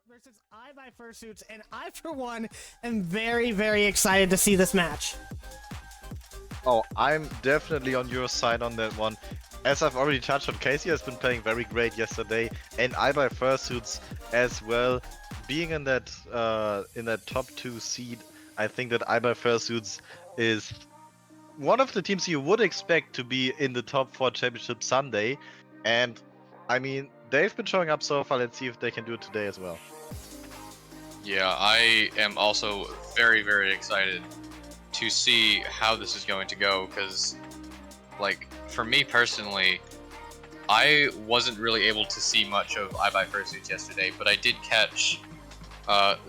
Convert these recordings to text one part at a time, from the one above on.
versus IBuyFursuits, and I, for one, am very, very excited to see this match. Oh, I'm definitely on your side on that one. As I've already touched on, Casey has been playing very great yesterday, and IBuyFursuits as well. Being in that top 2 seed, I think that IBuyFursuits is one of the teams you would expect to be in the top 4 championship Sunday, and I mean they've been showing up so far. Let's see if they can do it today as well. Yeah, I am also very, very excited to see how this is going to go, because, like, for me personally, I wasn't really able to see much of IBuyFursuits yesterday, but I did catch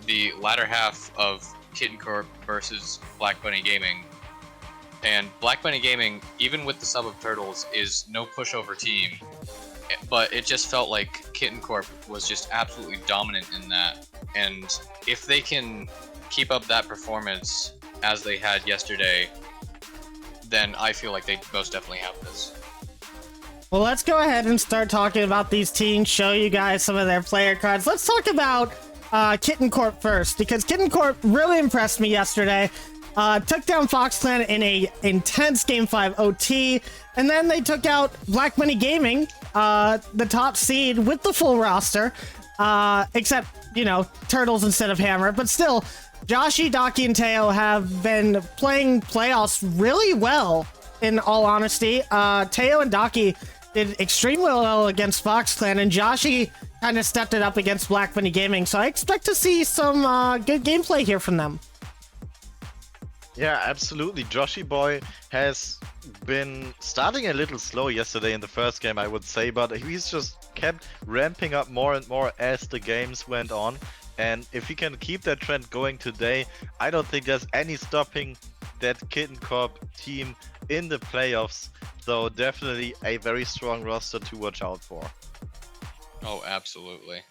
the latter half of Kitten Corp versus Black Bunny Gaming. And Black Bunny Gaming, even with the sub of Turtles, is no pushover team, but it just felt like Kitten Corp was just absolutely dominant in that. And if they can keep up that performance as they had yesterday, then I feel like they most definitely have this. Well, let's go ahead and start talking about these teams, show you guys some of their player cards. Let's talk about Kitten Corp first, because Kitten Corp really impressed me yesterday. Took down FoxClan in a intense Game 5 OT, and then they took out Black Bunny Gaming, the top seed, with the full roster, except, you know, Turtles instead of Hammer. But still, Joshi, Daki, and Teo have been playing playoffs really well, in all honesty. Teo and Daki did extremely well against FoxClan, and Joshi kind of stepped it up against Black Bunny Gaming, so I expect to see some good gameplay here from them. Yeah, absolutely. Joshi Boy has been starting a little slow yesterday in the first game, I would say, but he's just kept ramping up more and more as the games went on. And if he can keep that trend going today, I don't think there's any stopping that Kitten Corp team in the playoffs. So definitely a very strong roster to watch out for. Oh, absolutely.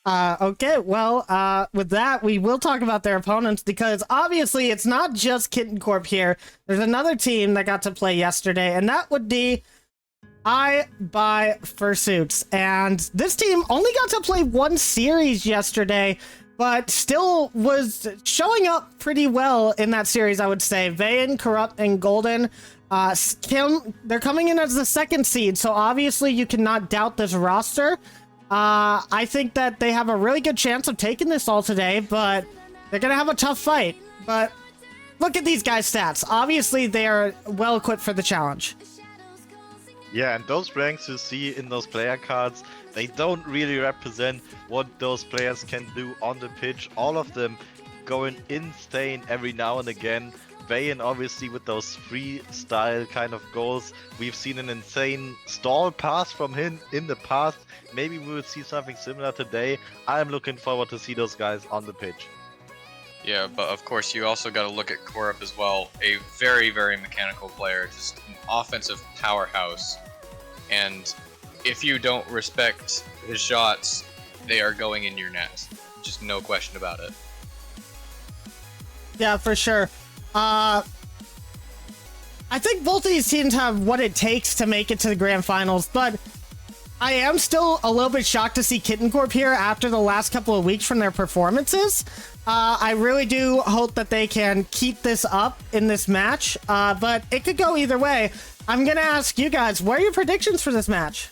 Okay, well, with that, we will talk about their opponents, because obviously it's not just Kitten Corp here. There's another team that got to play yesterday, and that would be IBuyFursuits. And this team only got to play one series yesterday, but still was showing up pretty well in that series, I would say. Vayan, Corrupt, and Golden, they're coming in as the second seed, so obviously you cannot doubt this roster. I think that they have a really good chance of taking this all today, but they're going to have a tough fight. But look at these guys' stats. Obviously, they are well equipped for the challenge. Yeah, and those ranks you see in those player cards, they don't really represent what those players can do on the pitch. All of them going insane every now and again. Vayan obviously with those freestyle kind of goals. We've seen an insane stall pass from him in the past. Maybe we will see something similar today. I'm looking forward to see those guys on the pitch. Yeah, but of course you also got to look at Corp as well. A very, very mechanical player, just an offensive powerhouse. And if you don't respect his shots, they are going in your net. Just no question about it. Yeah, for sure. I think both of these teams have what it takes to make it to the grand finals, but I am still a little bit shocked to see Kitten Corp here after the last couple of weeks from their performances. I really do hope that they can keep this up in this match, but it could go either way. I'm going to ask you guys, what are your predictions for this match?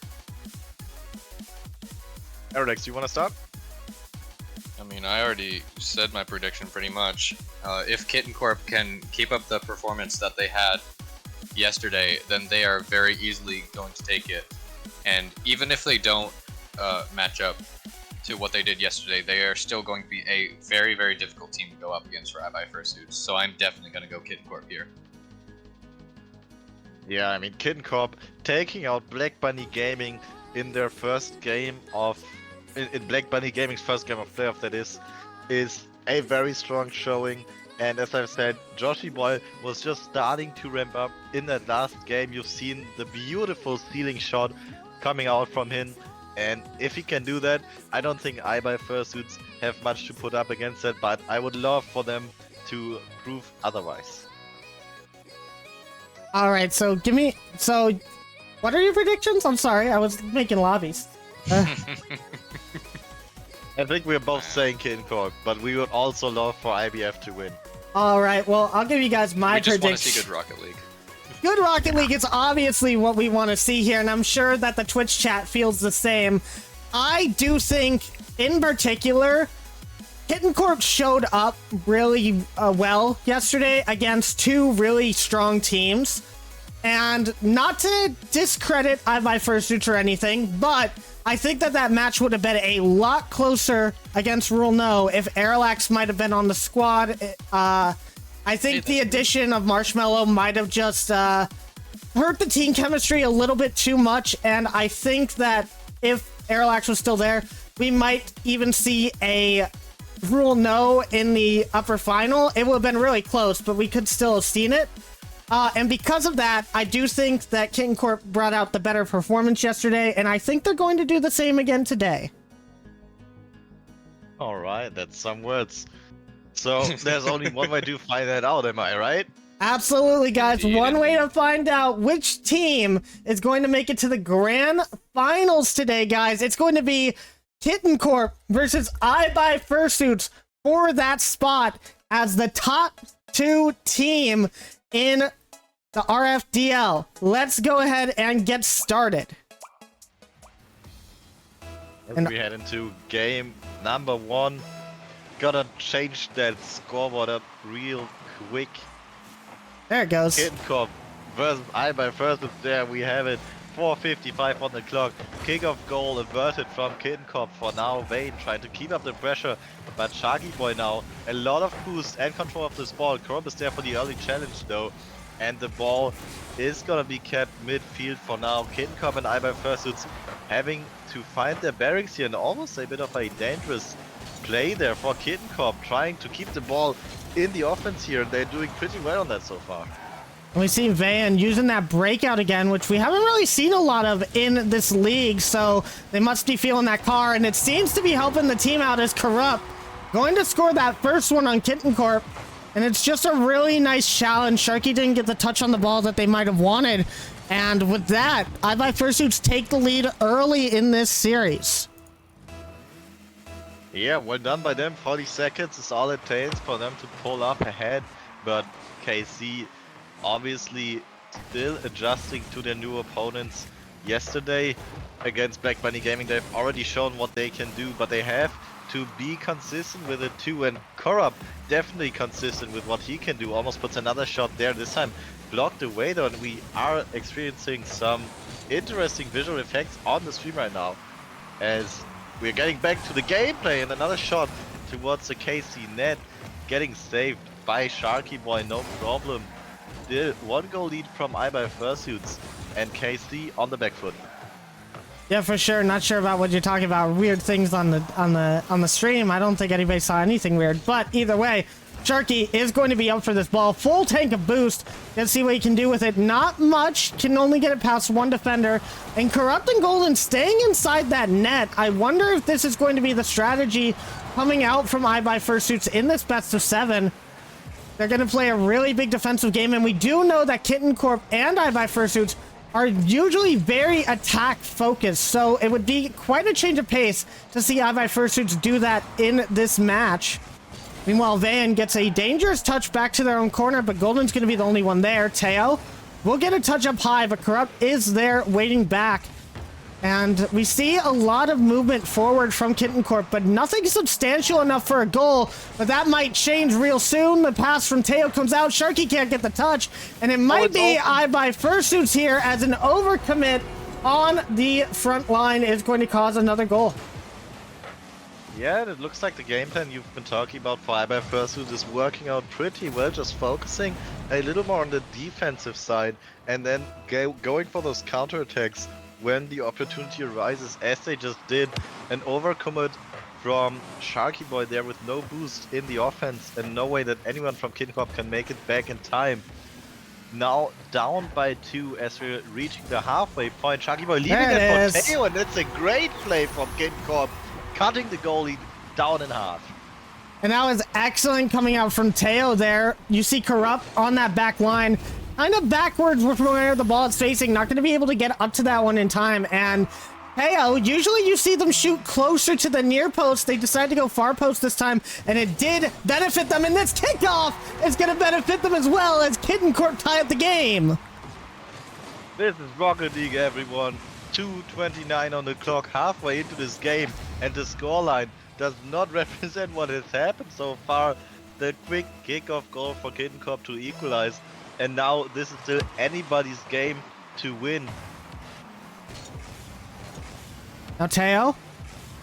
Alex, you want to start? I mean, I already said my prediction pretty much. If Kitten Corp can keep up the performance that they had yesterday, then they are very easily going to take it. And even if they don't match up to what they did yesterday, they are still going to be a very, very difficult team to go up against for IBuyFursuits. So I'm definitely going to go Kitten Corp here. Yeah, I mean, Kitten Corp taking out Black Bunny Gaming in their first game of... in Black Bunny Gaming's first game of playoff, that is a very strong showing. And as I've said, Joshi Boy was just starting to ramp up in that last game. You've seen the beautiful ceiling shot coming out from him. And if he can do that, I don't think IBuyFursuits have much to put up against that, but I would love for them to prove otherwise. All right, so what are your predictions? I'm sorry, I was making lobbies. I think we're both saying Kitten Corp, but we would also love for IBF to win. All right, well, I'll give you guys my We just prediction. want to see good Rocket League. Good Rocket League is obviously what we want to see here, and I'm sure that the Twitch chat feels the same. I do think, in particular, Kitten Corp showed up really well yesterday against two really strong teams. And not to discredit IBuyFursuits or anything, but I think that that match would have been a lot closer against Rule No if Airlax might have been on the squad. I think the addition of Marshmallow might have just hurt the team chemistry a little bit too much, and I think that if Airlax was still there, we might even see a Rule No in the upper final. It would have been really close, but we could still have seen it. And because of that, I do think that Kitten Corp brought out the better performance yesterday, and I think they're going to do the same again today. All right, that's some words. So there's only one way to find that out, am I right? Absolutely, guys. Indeed, One way indeed. to find out which team is going to make it to the grand finals today, guys. It's going to be Kitten Corp versus IBuyFursuits for that spot as the top two team in the RFDL. Let's go ahead and get started. As we head into game number 1, gotta change that scoreboard up real quick. There it goes. Kitten Corp versus IBuyFursuits. There we have it. 4:55 on the clock. Kickoff goal averted from Kitten Corp for now. Vayne trying to keep up the pressure, but Sharky Boy now a lot of boost and control of this ball. Corp is there for the early challenge though, and the ball is gonna be kept midfield for now. Kitten Corp and IBuyFursuits having to find their bearings here, and almost a bit of a dangerous play there for Kitten Corp, trying to keep the ball in the offense here. They're doing pretty well on that so far. We see Van using that breakout again, which we haven't really seen a lot of in this league, so they must be feeling that car, and it seems to be helping the team out as Corrupt going to score that first one on Kitten Corp, and it's just a really nice challenge. Sharky didn't get the touch on the ball that they might have wanted, and with that, IBuyFursuits take the lead early in this series. Yeah, well done by them. 40 seconds is all it takes for them to pull up ahead, but KC obviously still adjusting to their new opponents. Yesterday against Black Bunny Gaming, they've already shown what they can do, but they have to be consistent with it too, and Corrupt definitely consistent with what he can do. Almost puts another shot there, this time blocked away though, and we are experiencing some interesting visual effects on the stream right now as we're getting back to the gameplay, and another shot towards the KC net getting saved by Sharky Boy, no problem. Still 1-goal lead from IBuyFursuits, and KC on the back foot. Yeah, for sure. Not sure about what you're talking about. Weird things on the stream. I don't think anybody saw anything weird. But either way, Sharky is going to be up for this ball. Full tank of boost. Let's see what he can do with it. Not much. Can only get it past one defender. And Corrupt and Golden staying inside that net. I wonder if this is going to be the strategy coming out from IBuyFursuits in this best of 7. They're going to play a really big defensive game, and we do know that Kitten Corp and IBuyFursuits are usually very attack focused, so it would be quite a change of pace to see IBuyFursuits do that in this match. Meanwhile, Van gets a dangerous touch back to their own corner, but Golden's going to be the only one there. Teo will get a touch up high, but Corrupt is there waiting back. And we see a lot of movement forward from Kitten Corp, but nothing substantial enough for a goal. But that might change real soon. The pass from Teo comes out. Sharky can't get the touch. And it might be IBuyFursuits here as an overcommit on the front line is going to cause another goal. Yeah, it looks like the game plan you've been talking about for IBuyFursuits is working out pretty well, just focusing a little more on the defensive side and then going for those counterattacks when the opportunity arises, as they just did. An overcommit from Sharky Boy there with no boost in the offense and no way that anyone from Kitten Corp can make it back in time. Now down by 2 as we're reaching the halfway point. Sharky Boy leaving it for Teo, and that's a great play from Kitten Corp, cutting the goalie down in half. And that was excellent coming out from Teo there. You see Corrupt on that back line, kind of backwards with where the ball is facing, not going to be able to get up to that one in time. And Teo, usually you see them shoot closer to the near post. They decided to go far post this time, and it did benefit them. And this kickoff is going to benefit them as well as Kitten Corp tie up the game. This is Rocket League, everyone. 2:29 on the clock, halfway into this game, and the scoreline does not represent what has happened so far. The quick kickoff goal for Kitten Corp to equalize, and now this is still anybody's game to win. Now Teo,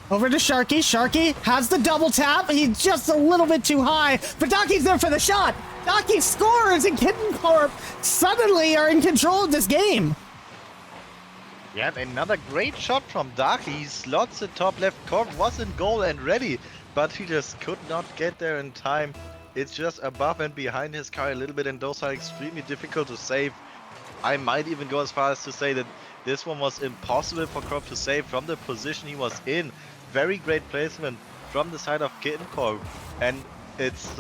over to Sharky. Sharky has the double tap. He's just a little bit too high, but Daki's there for the shot. Daki scores, and Kitten Corp suddenly are in control of this game. Yeah, another great shot from Daki. He slots it top left. Corp was in goal and ready, but he just could not get there in time. It's just above and behind his car a little bit, and those are extremely difficult to save. I might even go as far as to say that this one was impossible for Corp to save from the position he was in. Very great placement from the side of Kitten Corp, and it's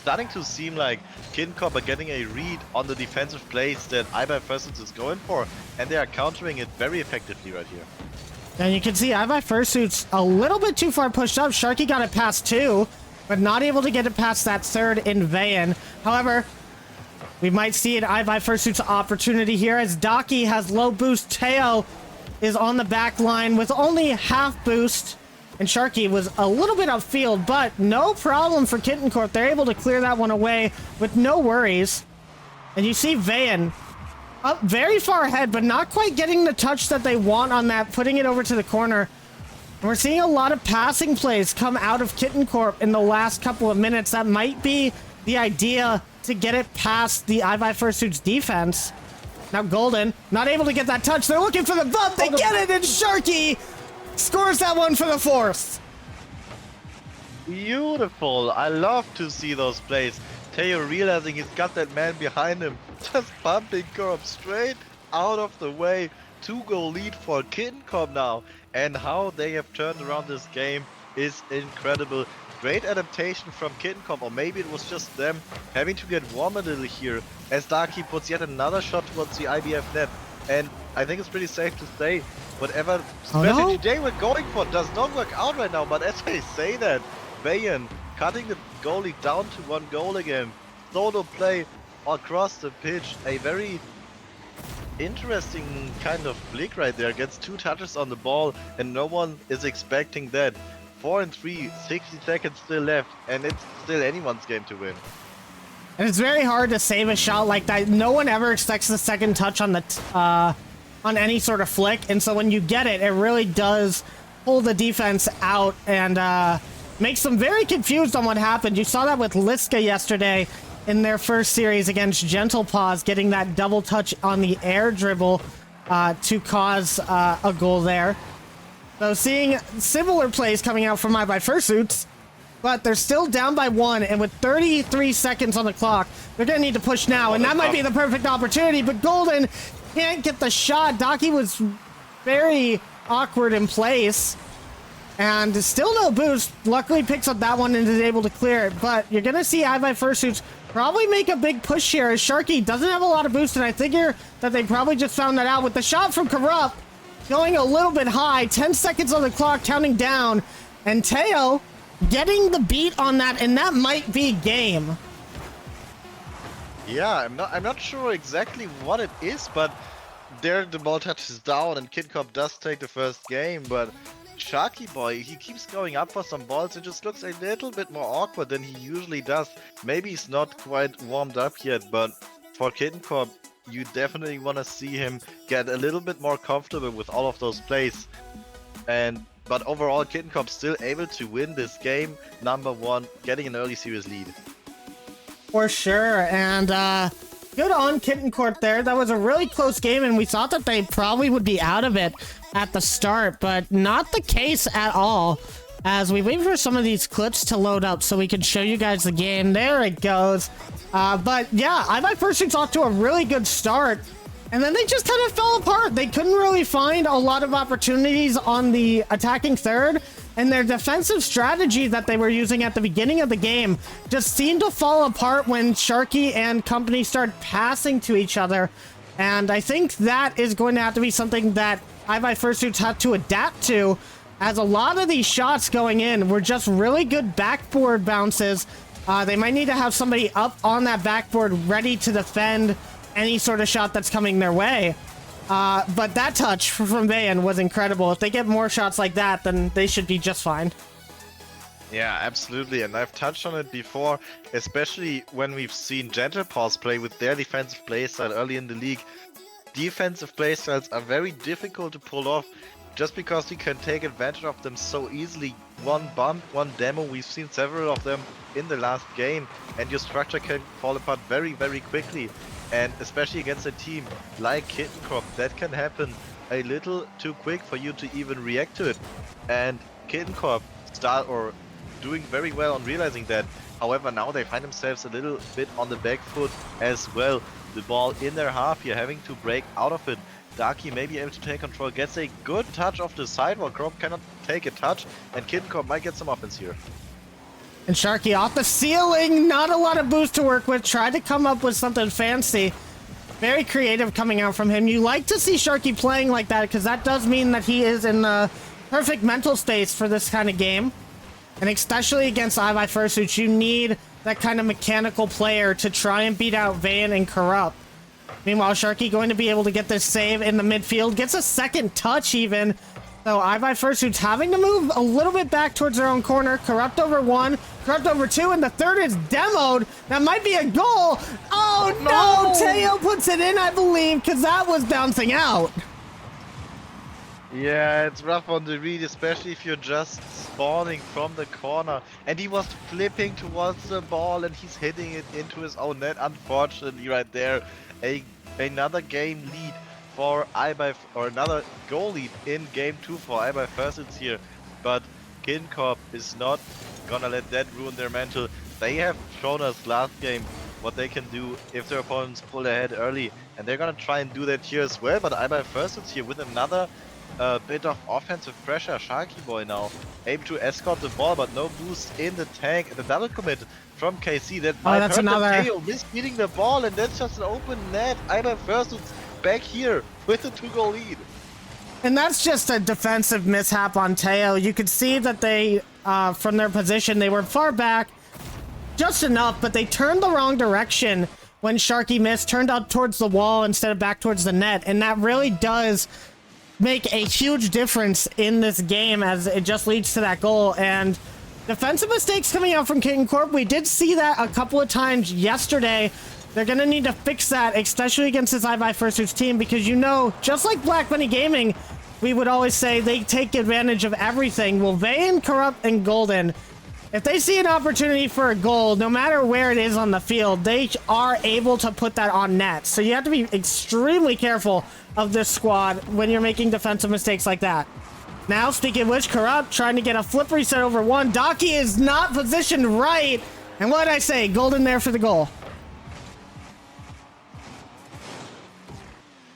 starting to seem like Kitten Corp are getting a read on the defensive plays that IBuyFursuits is going for, and they are countering it very effectively right here. And you can see IBuyFursuits a little bit too far pushed up. Sharky got it past 2, but not able to get it past that third in Vayan. However, we might see an IBuyFursuits opportunity here as Daki has low boost. Teo is on the back line with only half boost, and Sharky was a little bit upfield, but no problem for Kitten Corp. They're able to clear that one away with no worries. And you see Vayan up very far ahead, but not quite getting the touch that they want on that, putting it over to the corner. And we're seeing a lot of passing plays come out of Kitten Corp in the last couple of minutes. That might be the idea to get it past the IBuyFursuits defense. Now Golden, not able to get that touch. They're looking for the bump. They get it, and Sharky scores that one for the 4th. Beautiful. I love to see those plays. Teo realizing he's got that man behind him, just bumping Corp straight out of the way. 2-goal lead for Kitten Corp now, and how they have turned around this game is incredible. Great adaptation from Kitten Corp, or maybe it was just them having to get warm a little here as Daki puts yet another shot towards the IBF net. And I think it's pretty safe to say whatever strategy they were going for does not work out right now. But as I say that, Vayan cutting the goalie down to 1 goal again. Solo play across the pitch. A very interesting kind of flick right there. Gets 2 touches on the ball, and no one is expecting that. 4 and 3, 60 seconds still left, and it's still anyone's game to win. And it's very hard to save a shot like that. No one ever expects the second touch on the on any sort of flick, and so when you get it, it really does pull the defense out and makes them very confused on what happened. You saw that with Liska yesterday in their first series against Gentle Paws, getting that double touch on the air dribble to cause a goal there. So seeing similar plays coming out from IBuyFursuits, but they're still down by 1, and with 33 seconds on the clock, they're going to need to push now, and that might be the perfect opportunity, but Golden can't get the shot. Daki was very awkward in place, and still no boost. Luckily picks up that one and is able to clear it, but you're going to see IBuyFursuits probably make a big push here as Sharky doesn't have a lot of boost, and I figure that they probably just found that out with the shot from Corrupt. Going a little bit high, 10 seconds on the clock, counting down, and Teo getting the beat on that, and that might be game. Yeah, I'm not sure exactly what it is, but there the ball touches down, and Kitten Corp does take the first game, but Sharky Boy, he keeps going up for some balls. It just looks a little bit more awkward than he usually does. Maybe he's not quite warmed up yet, but for Kitten Corp, you definitely want to see him get a little bit more comfortable with all of those plays. But overall, Kitten Corp still able to win this game, number 1, getting an early series lead. For sure, and good on Kitten Corp there. That was a really close game, and we thought that they probably would be out of it at the start, but not the case at all. As we wait for some of these clips to load up so we can show you guys the game. There it goes. But yeah, IBuyFursuits off to a really good start, and then they just kind of fell apart. They couldn't really find a lot of opportunities on the attacking third, and their defensive strategy that they were using at the beginning of the game just seemed to fall apart when Sharky and company started passing to each other. And I think that is going to have to be something that IBuyFursuits had to adapt to, as a lot of these shots going in were just really good backboard bounces. They might need to have somebody up on that backboard ready to defend any sort of shot that's coming their way. But that touch from Vayan was incredible. If they get more shots like that, then they should be just fine. Yeah, absolutely, and I've touched on it before, especially when we've seen Gentle Paws play with their defensive playstyle early in the league. Defensive playstyles are very difficult to pull off, just because you can take advantage of them so easily. One bump, one demo, we've seen several of them in the last game, and your structure can fall apart very, very quickly. And especially against a team like Kitten Corp, that can happen a little too quick for you to even react to it. And Kitten Corp doing very well on realizing that. However, now they find themselves a little bit on the back foot as well. The ball in their half, you're having to break out of it. Darky may be able to take control, gets a good touch off the side while Corp cannot take a touch, and Kitten Corp might get some offense here. And Sharky off the ceiling, not a lot of boost to work with, tried to come up with something fancy. Very creative coming out from him. You like to see Sharky playing like that, because that does mean that he is in the perfect mental space for this kind of game. And especially against IBuyFursuits, you need that kind of mechanical player to try and beat out Vayan and Corrupt. Meanwhile, Sharky going to be able to get this save in the midfield, gets a second touch even. So IBuyFursuits having to move a little bit back towards their own corner. Corrupt over one, Corrupt over two, and the third is demoed. That might be a goal. Oh no! Teo puts it in, I believe, because that was bouncing out. Yeah, it's rough on the read, especially if you're just spawning from the corner. And he was flipping towards the ball and he's hitting it into his own net. Unfortunately, right there, another game lead for or another goal lead in game 2 for IBuyFursuits here. But Kitten Corp is not gonna let that ruin their mental. They have shown us last game what they can do if their opponents pull ahead early, and they're gonna try and do that here as well. But IBuyFursuits here with another bit of offensive pressure. Sharky Boy now able to escort the ball, but no boost in the tank. And the double commit from KC that might that's hurt another Teo misbeating the ball, and that's just an open net. IBuyFursuits back here with a 2-goal lead. And that's just a defensive mishap on Teo. You could see that they, from their position, they were far back just enough, but they turned the wrong direction when Sharky missed, turned out towards the wall instead of back towards the net. And that really does make a huge difference in this game, as it just leads to that goal. And defensive mistakes coming out from Kitten Corp, we did see that a couple of times yesterday. They're going to need to fix that, especially against this IBuyFursuits team, because, you know, just like Black Bunny Gaming, we would always say they take advantage of everything. Well, Vayan, Corrupt, and Golden, if they see an opportunity for a goal, no matter where it is on the field, they are able to put that on net. So you have to be extremely careful of this squad when you're making defensive mistakes like that. Now, speaking of which, Corrupt trying to get a flip reset over one. Docky is not positioned right. And what did I say? Golden there for the goal.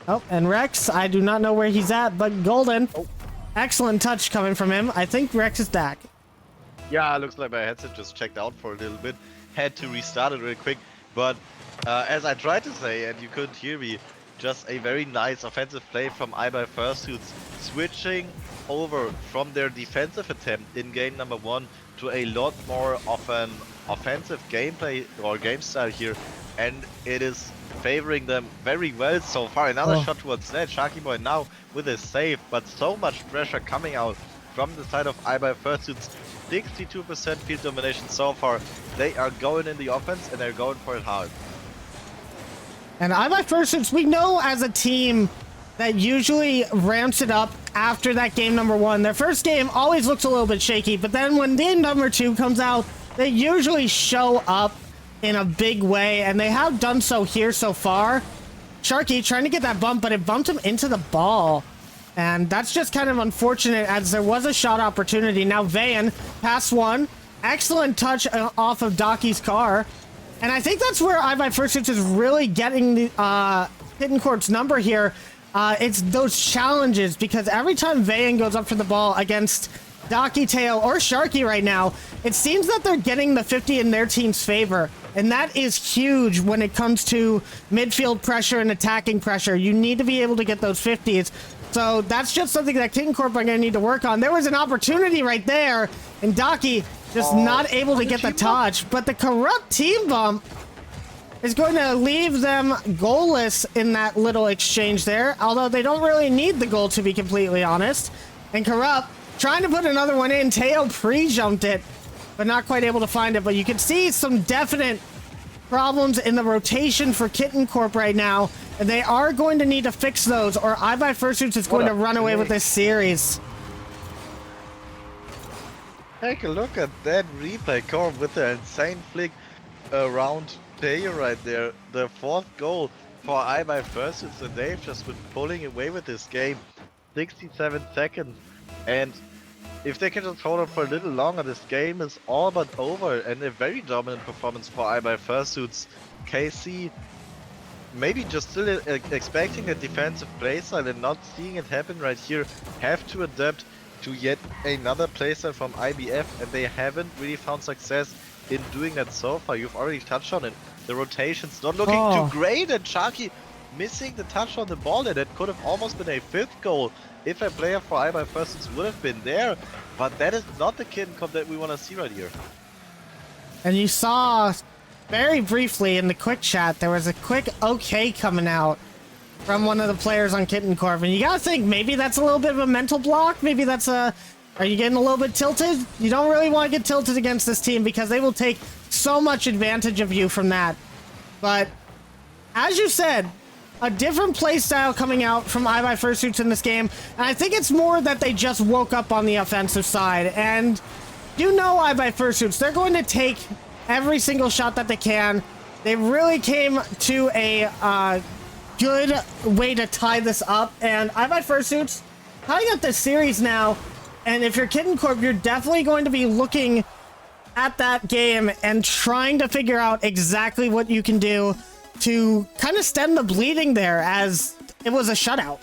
Oh, and Rex, I do not know where he's at, but Golden. Oh. Excellent touch coming from him. I think Rex is back. Yeah, looks like my headset just checked out for a little bit. Had to restart it real quick. But as I tried to say, and you couldn't hear me, just a very nice offensive play from IBuyFursuits, switching over from their defensive attempt in game number 1 to a lot more of an offensive gameplay or game style here. And it is favoring them very well so far. Another shot towards net. Sharky Boy now with a save, but so much pressure coming out from the side of IBuyFursuits. 62% field domination so far. They are going in the offense and they're going for it hard. And IBuyFursuits, we know as a team that usually ramps it up after that game number 1. Their first game always looks a little bit shaky, but then when game number 2 comes out, they usually show up in a big way, and they have done so here so far. Sharky trying to get that bump, but it bumped him into the ball. And that's just kind of unfortunate, as there was a shot opportunity. Now Vayan, pass one. Excellent touch off of Docky's car. And I think that's where IBuyFursuits is really getting the Kitten Corp's number here. It's those challenges, because every time Vayan goes up for the ball against Docky, Teo, or Sharky right now, it seems that they're getting the 50 in their team's favor. And that is huge when it comes to midfield pressure and attacking pressure. You need to be able to get those 50s. So that's just something that Kitten Corp are going to need to work on. There was an opportunity right there, and Daki just not able to get the touch. But the Corrupt team bump is going to leave them goalless in that little exchange there, although they don't really need the goal, to be completely honest. And Corrupt trying to put another one in. Teo pre-jumped it, but not quite able to find it. But you can see some definite problems in the rotation for Kitten Corp right now, and they are going to need to fix those, or IBuyFursuits is going to run away with this series. Take a look at that replay, Corp with the insane flick around Teo right there. The 4th goal for IBuyFursuits, and they've just been pulling away with this game. 67 seconds, and if they can just hold on for a little longer, this game is all but over, and a very dominant performance for IBuyFursuits. KC maybe just still expecting a defensive playstyle and not seeing it happen right here, have to adapt to yet another playstyle from IBF, and they haven't really found success in doing that so far. You've already touched on it. The rotation's not looking too great, and Sharky missing the touch on the ball there. That could have almost been a 5th goal if a player for IBuyFursuits would have been there, but that is not the Kitten Corp that we want to see right here. And you saw very briefly in the quick chat, there was a quick okay coming out from one of the players on Kitten Corp, and you gotta think maybe that's a little bit of a mental block. Maybe that's a, are you getting a little bit tilted? You don't really want to get tilted against this team because they will take so much advantage of you from that. But as you said, a different play style coming out from IBuyFursuits in this game, and I think it's more that they just woke up on the offensive side. And you know IBuyFursuits, they're going to take every single shot that they can. They really came to a good way to tie this up, and IBuyFursuits tying up this series now. And if you're Kitten Corp, you're definitely going to be looking at that game and trying to figure out exactly what you can do to kind of stem the bleeding there, as it was a shutout.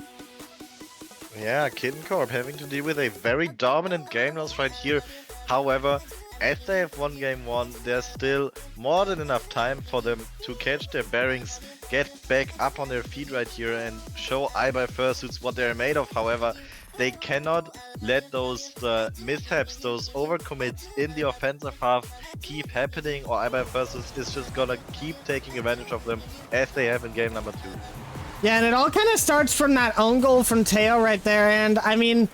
Yeah, Kitten Corp having to deal with a very dominant game loss right here. However, as they have won game 1, there's still more than enough time for them to catch their bearings, get back up on their feet right here, and show IBuyFursuits what they're made of. However, they cannot let those mishaps, those overcommits in the offensive half keep happening, or IBuyFursuits is just gonna keep taking advantage of them as they have in game number 2. Yeah, and it all kind of starts from that own goal from Teo right there, and I mean,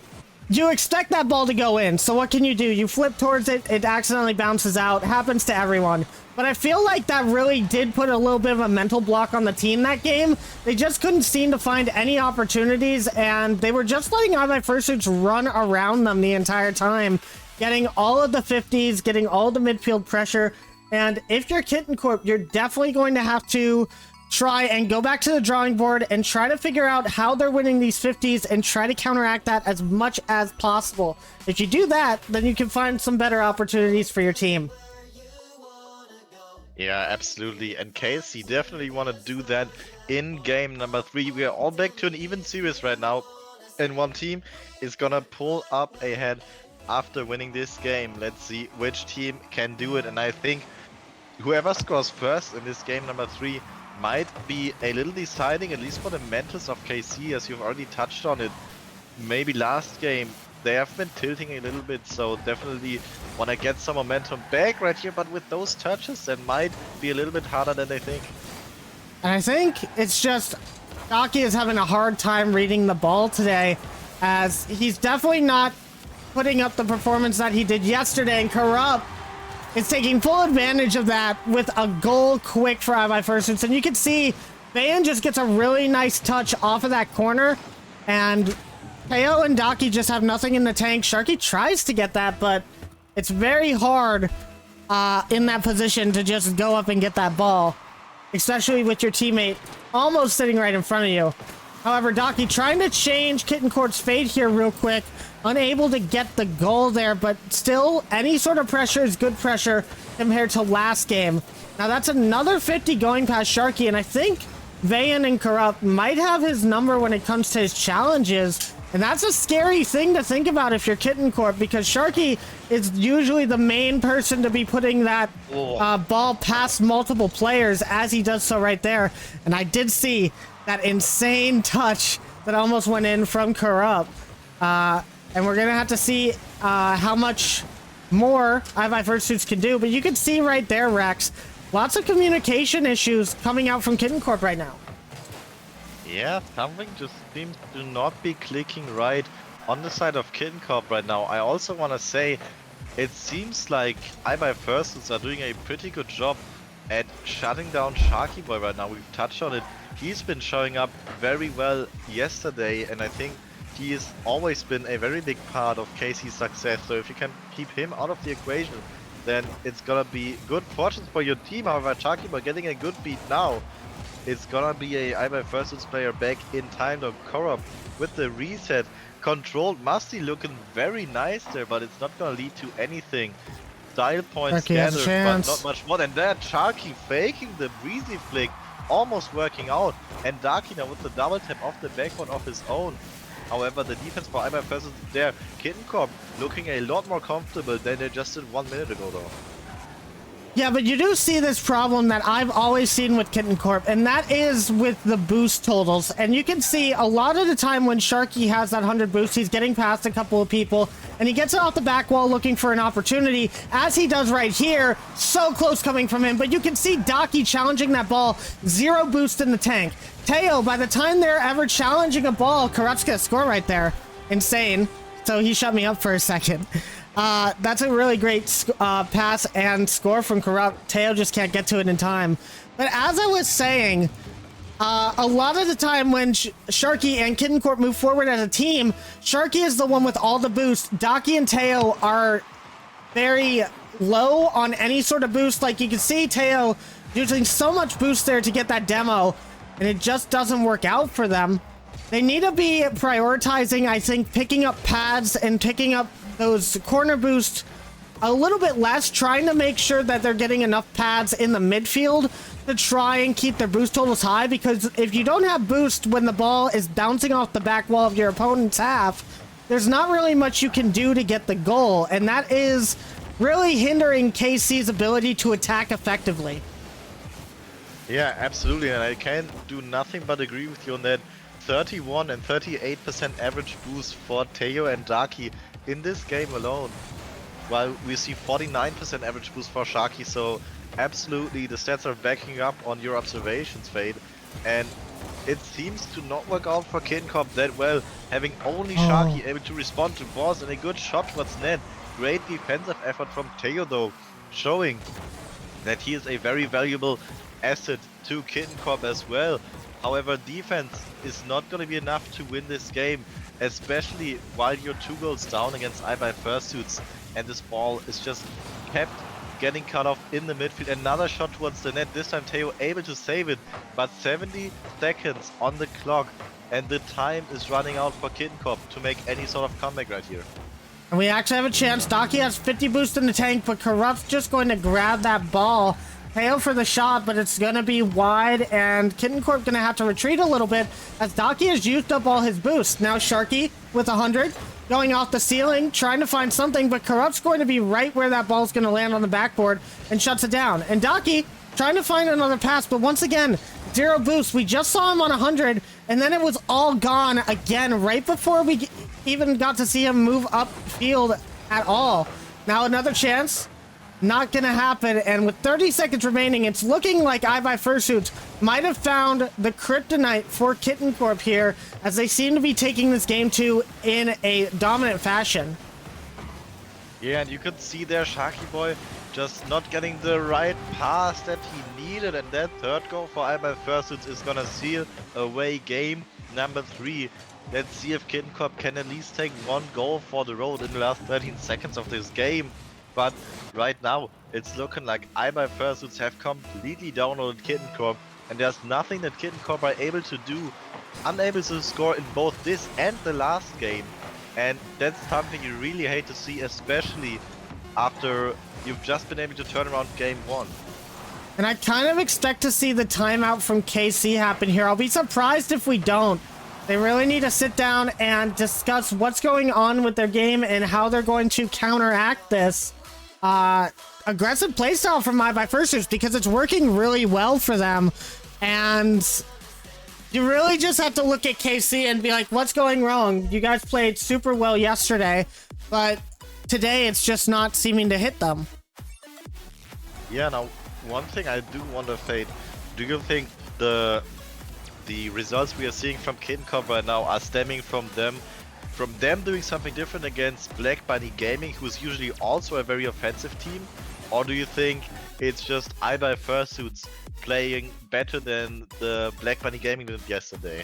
you expect that ball to go in, so what can you do? You flip towards it, it accidentally bounces out, happens to everyone. But I feel like that really did put a little bit of a mental block on the team that game. They just couldn't seem to find any opportunities, and they were just letting IBuyFursuits run around them the entire time, getting all of the 50s, getting all the midfield pressure. And if you're Kitten Corp, you're definitely going to have to try and go back to the drawing board and try to figure out how they're winning these 50s and try to counteract that as much as possible. If you do that, then you can find some better opportunities for your team. Yeah, absolutely. And KC definitely want to do that in game number 3. We are all back to an even series right now, and one team is gonna pull up ahead after winning this game. Let's see which team can do it, and I think whoever scores first in this game number 3 might be a little deciding, at least for the mentals of KC, as you've already touched on it. Maybe last game they have been tilting a little bit, so definitely want to get some momentum back right here, but with those touches that might be a little bit harder than they think. And I think it's just Daki is having a hard time reading the ball today, as he's definitely not putting up the performance that he did yesterday, and Corrupt is taking full advantage of that with a goal quick for IBuyFursuits. And you can see Van just gets a really nice touch off of that corner, and Teo and Daki just have nothing in the tank. Sharky tries to get that, but it's very hard in that position to just go up and get that ball, especially with your teammate almost sitting right in front of you. However, Daki trying to change Kitten Corp's fate here real quick, unable to get the goal there, but still any sort of pressure is good pressure compared to last game. Now that's another 50 going past Sharky, and I think Vayan and Corrupt might have his number when it comes to his challenges. And that's a scary thing to think about if you're Kitten Corp, because Sharky is usually the main person to be putting that ball past multiple players, as he does so right there. And I did see that insane touch that almost went in from Corrupt. And we're gonna have to see how much more IBuyFursuits can do. But you can see right there, Rex, lots of communication issues coming out from Kitten Corp right now. Yeah, something just seems to not be clicking right on the side of Kitten Corp right now. I also want to say, it seems like IBuyFursuits are doing a pretty good job at shutting down Sharky Boy right now. We've touched on it. He's been showing up very well yesterday, and I think he has always been a very big part of KC's success. So if you can keep him out of the equation, then it's gonna be good fortunes for your team. However, Sharky Boy getting a good beat now, it's gonna be a IBuyFursuits player back in time. The Corp with the reset. Controlled Musty looking very nice there, but it's not gonna lead to anything. Style points gathered, but not much more than that. Sharky faking the breezy flick, almost working out. And Darky now with the double tap off the backboard of his own. However, the defense for IBuyFursuits there. Kitten Corp looking a lot more comfortable than they just did 1 minute ago though. Yeah, but you do see this problem that I've always seen with Kitten Corp, and that is with the boost totals. And you can see a lot of the time when Sharky has that 100 boost, he's getting past a couple of people, and he gets it off the back wall looking for an opportunity, as he does right here. So close coming from him, but you can see Daki challenging that ball. 0 boost in the tank. Teo, by the time they're ever challenging a ball, Corrupt's gonna score right there. Insane. So he shut me up for a second. That's a really great pass and score from Corrupt. Teo just can't get to it in time. But as I was saying, a lot of the time when Sharky and Kitten Corp move forward as a team, Sharky is the one with all the boost. Daki and Teo are very low on any sort of boost. Like you can see Teo using so much boost there to get that demo, and it just doesn't work out for them. They need to be prioritizing, I think, picking up pads and picking up those corner boosts a little bit less, trying to make sure that they're getting enough pads in the midfield to try and keep their boost totals high, because if you don't have boost when the ball is bouncing off the back wall of your opponent's half, there's not really much you can do to get the goal, and that is really hindering KC's ability to attack effectively. Yeah, absolutely, and I can do nothing but agree with you on that. 31 and 38% average boost for Teo and Darky in this game alone, while we see 49% average boost for Sharky. So absolutely the stats are backing up on your observations, Fade, and it seems to not work out for Kitten Corp that well, having only Sharky able to respond to balls and a good shot towards net. Great defensive effort from Teo though, showing that he is a very valuable asset to Kitten Corp as well. However, defense is not going to be enough to win this game, especially while you're 2 goals down against IBuyFursuits, and this ball is just kept getting cut off in the midfield. Another shot towards the net, this time Teo able to save it, but 70 seconds on the clock, and the time is running out for Kitten Corp to make any sort of comeback right here. And we actually have a chance. Daki has 50 boost in the tank, but Corrupt's just going to grab that ball. Teo for the shot, but it's going to be wide, and Kitten Corp going to have to retreat a little bit as Daki has used up all his boost. Now Sharky with 100, going off the ceiling, trying to find something, but Corrupt's going to be right where that ball's going to land on the backboard and shuts it down. And Daki trying to find another pass, but once again, 0 boost. We just saw him on 100, and then it was all gone again right before we even got to see him move up field at all. Now another chance. Not gonna happen, and with 30 seconds remaining, it's looking like IBuyFursuits might have found the kryptonite for Kitten Corp here, as they seem to be taking this game to in a dominant fashion. Yeah, and you could see there Sharky Boy just not getting the right pass that he needed, and that third goal for IBuyFursuits is gonna seal away game number 3. Let's see if Kitten Corp can at least take 1 goal for the road in the last 13 seconds of this game. But right now, it's looking like IBuyFursuits have completely downloaded Kitten Corp, and there's nothing that Kitten Corp are able to do, unable to score in both this and the last game. And that's something you really hate to see, especially after you've just been able to turn around game 1. And I kind of expect to see the timeout from KC happen here. I'll be surprised if we don't. They really need to sit down and discuss what's going on with their game and how they're going to counteract this aggressive playstyle from IBuyFursuits, because it's working really well for them. And You really just have to look at KC and be like, what's going wrong? You guys played super well yesterday, but today it's just not seeming to hit them. Yeah, now, one thing I do wonder, Fade, do you think the results we are seeing from Kitten Corp right now are stemming from them doing something different against Black Bunny Gaming, who's usually also a very offensive team? Or do you think it's just IBuyFursuits playing better than the Black Bunny Gaming did yesterday?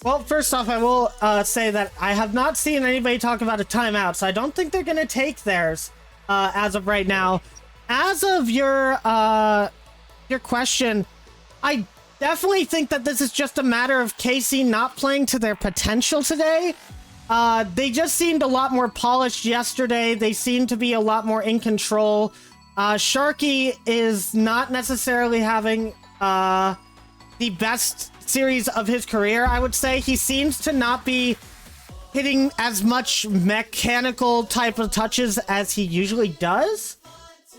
Well, first off, I will say that I have not seen anybody talk about a timeout, so I don't think they're going to take theirs as of right now. As of your question, I definitely think that this is just a matter of KC not playing to their potential today. They just seemed a lot more polished yesterday. They seemed to be a lot more in control. Sharky is not necessarily having the best series of his career, I would say. He seems to not be hitting as much mechanical type of touches as he usually does.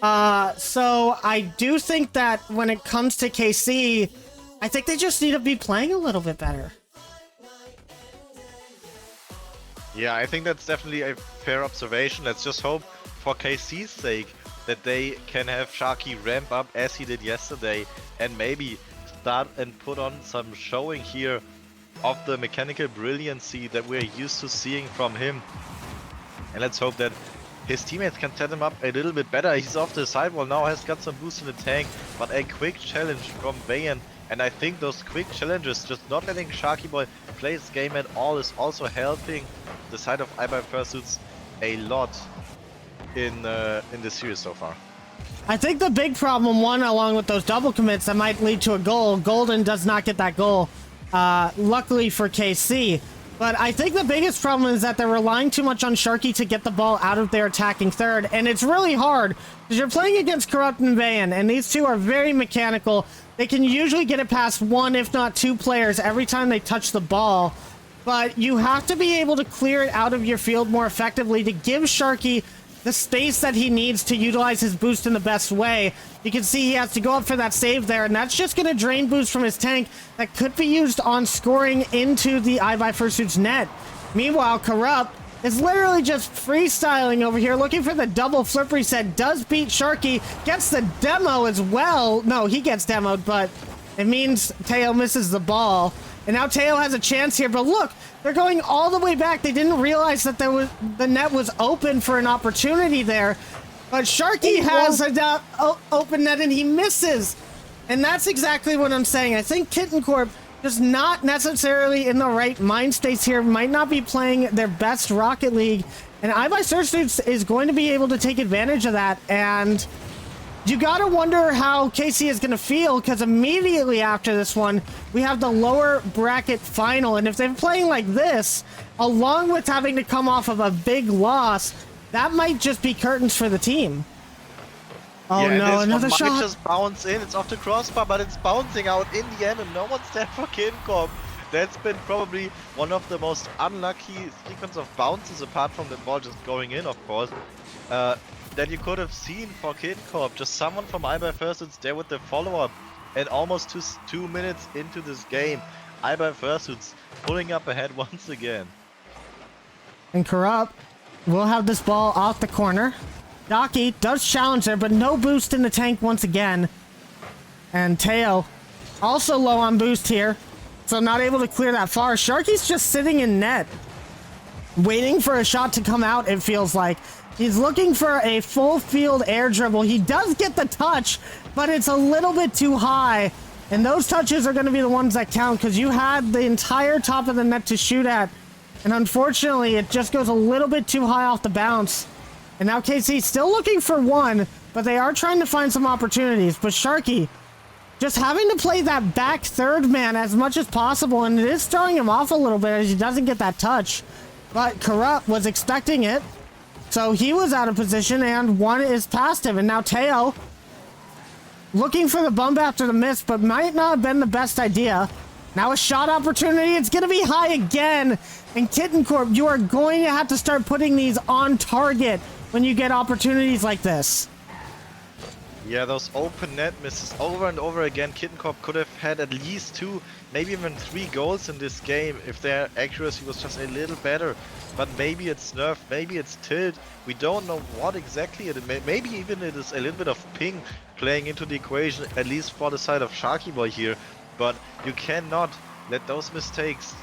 So I do think that when it comes to KC, I think they just need to be playing a little bit better. Yeah, I think that's definitely a fair observation. Let's just hope for KC's sake that they can have Sharky ramp up as he did yesterday and maybe start and put on some showing here of the mechanical brilliancy that we're used to seeing from him. And let's hope that his teammates can set him up a little bit better. He's off the sidewall now, has got some boost in the tank, but a quick challenge from Vayan. And I think those quick challenges, just not letting Sharky Boy play his game at all, is also helping the side of IBuyFursuits a lot in the series so far. I think the big problem, one, along with those double commits that might lead to a goal, Golden does not get that goal, luckily for KC. But I think the biggest problem is that they're relying too much on Sharky to get the ball out of their attacking third, and it's really hard because you're playing against Corrupt and Vayan, and these two are very mechanical. They can usually get it past one, if not two players every time they touch the ball, but you have to be able to clear it out of your field more effectively to give Sharky the space that he needs to utilize his boost in the best way. You can see he has to go up for that save there, and that's just going to drain boost from his tank that could be used on scoring into the IBuyFursuits net. Meanwhile, Corrupt is literally just freestyling over here, looking for the double flip reset, does beat Sharky, gets the demo as well. No, he gets demoed, but it means Teo misses the ball. And now Teo has a chance here, but look, they're going all the way back. They didn't realize that the net was open for an opportunity there. But Sharky has an open net and he misses. And that's exactly what I'm saying. I think Kitten Corp just not necessarily in the right mind states here, might not be playing their best Rocket League. And IBuyFursuits is going to be able to take advantage of that. And you gotta wonder how KC is gonna feel, because immediately after this one, we have the lower bracket final. And if they're playing like this, along with having to come off of a big loss, that might just be curtains for the team. Oh yeah, no, another shot. Might just bounce in. It's off the crossbar, but it's bouncing out in the end, and no one's there for Kitten Corp. That's been probably one of the most unlucky sequence of bounces, apart from the ball just going in, of course, that you could have seen for Kitten Corp. Just someone from IBuyFursuits there with the follow-up, and almost 2 minutes into this game, IBuyFursuits pulling up ahead once again. And Corrupt will have this ball off the corner. Docky does challenge there, but no boost in the tank once again. And Teo also low on boost here, so not able to clear that far. Sharky's just sitting in net, waiting for a shot to come out, it feels like. He's looking for a full field air dribble. He does get the touch, but it's a little bit too high. And those touches are going to be the ones that count, because you had the entire top of the net to shoot at. And unfortunately, it just goes a little bit too high off the bounce. And now KC still looking for one, but they are trying to find some opportunities. But Sharky just having to play that back third man as much as possible, and it is throwing him off a little bit as he doesn't get that touch. But Corrupt was expecting it, so he was out of position, and one is past him. And now Teo looking for the bump after the miss, but might not have been the best idea. Now a shot opportunity. It's going to be high again. And Kitten Corp, you are going to have to start putting these on target when you get opportunities like this. Yeah, those open net misses over and over again. Kitten Corp could have had at least 2, maybe even 3 goals in this game if their accuracy was just a little better. But maybe it's nerf, maybe it's tilt. We don't know what exactly it is. Maybe even it is a little bit of ping playing into the equation, at least for the side of Sharky Boy here. But you cannot let those mistakes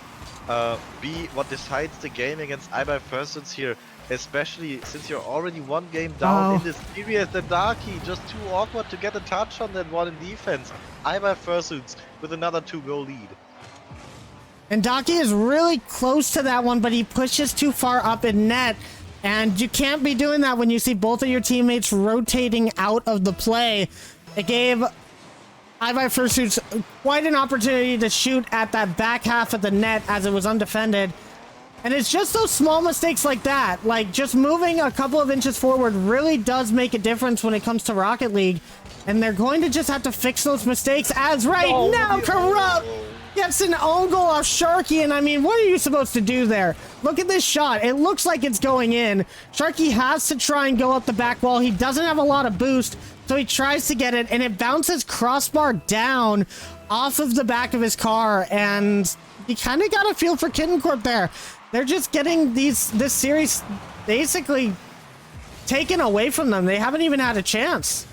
be what decides the game against IBuyFursuits here. Especially since you're already 1 game down in this series. The Darky just too awkward to get a touch on that one in defense. IBuyFursuits with another 2-goal lead. And Darky is really close to that one, but he pushes too far up in net. And you can't be doing that when you see both of your teammates rotating out of the play. It gave IBuyFursuits quite an opportunity to shoot at that back half of the net as it was undefended. And it's just those small mistakes like that, like just moving a couple of inches forward really does make a difference when it comes to Rocket League. And they're going to just have to fix those mistakes as now Corrupt gets an own goal off Sharky. And I mean, what are you supposed to do there? Look at this shot. It looks like it's going in. Sharky has to try and go up the back wall. He doesn't have a lot of boost, so he tries to get it, and it bounces crossbar down off of the back of his car. And you kind of got a feel for Kitten Corp there. They're just getting this series basically taken away from them. They haven't even had a chance.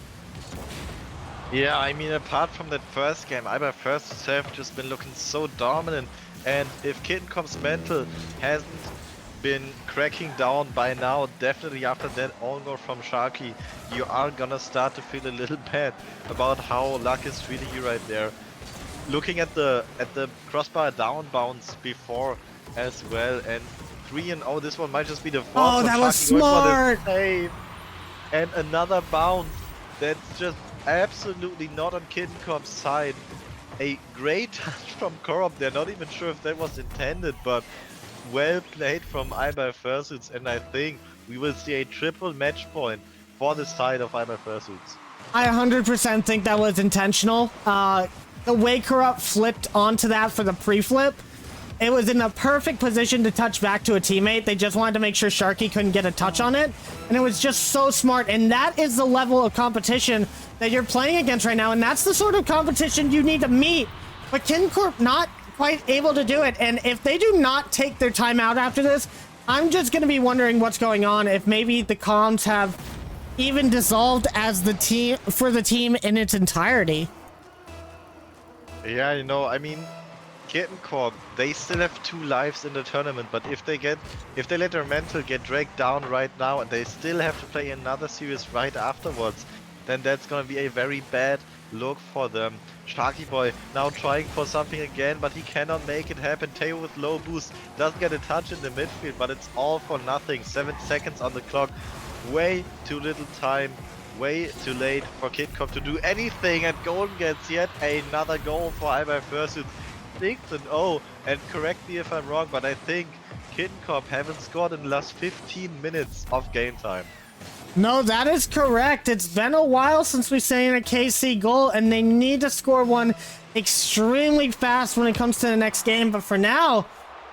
Yeah, I mean, apart from that first game, IBuyFursuits have just been looking so dominant. And if Kitten Corp's mental hasn't been cracking down by now, definitely after that own goal from Sharky, you are gonna start to feel a little bad about how luck is treating you right there. Looking at the crossbar down bounce before as well, and 3-0. This one might just be the 4th. Oh, that was smart. Save. And another bounce that's just absolutely not on Kitten Corp's side. A great touch from Corp. They're not even sure if that was intended, but well played from IBuyFursuits, and I think we will see a triple match point for the side of IBuyFursuits. I 100% think that was intentional. The way Corrupt flipped onto that for the pre-flip, it was in the perfect position to touch back to a teammate. They just wanted to make sure Sharky couldn't get a touch on it. And it was just so smart. And that is the level of competition that you're playing against right now. And that's the sort of competition you need to meet. But Kitten Corp not quite able to do it. And if they do not take their time out after this, I'm just going to be wondering what's going on. If maybe the comms have even dissolved as the team for the team in its entirety. Yeah, you know, I mean, Kitten Corp, they still have 2 lives in the tournament, but if they let their mental get dragged down right now and they still have to play another series right afterwards, then that's gonna be a very bad look for them. Sharky Boy now trying for something again, but he cannot make it happen. Teo with low boost doesn't get a touch in the midfield, but it's all for nothing. 7 seconds on the clock. Way too little time. Way too late for Kitten Corp to do anything, and Golden gets yet another goal for IBuyFursuits. 6-0, and correct me if I'm wrong, but I think Kitten Corp haven't scored in the last 15 minutes of game time. No, that is correct. It's been a while since we've seen a KC goal, and they need to score one extremely fast when it comes to the next game. But for now,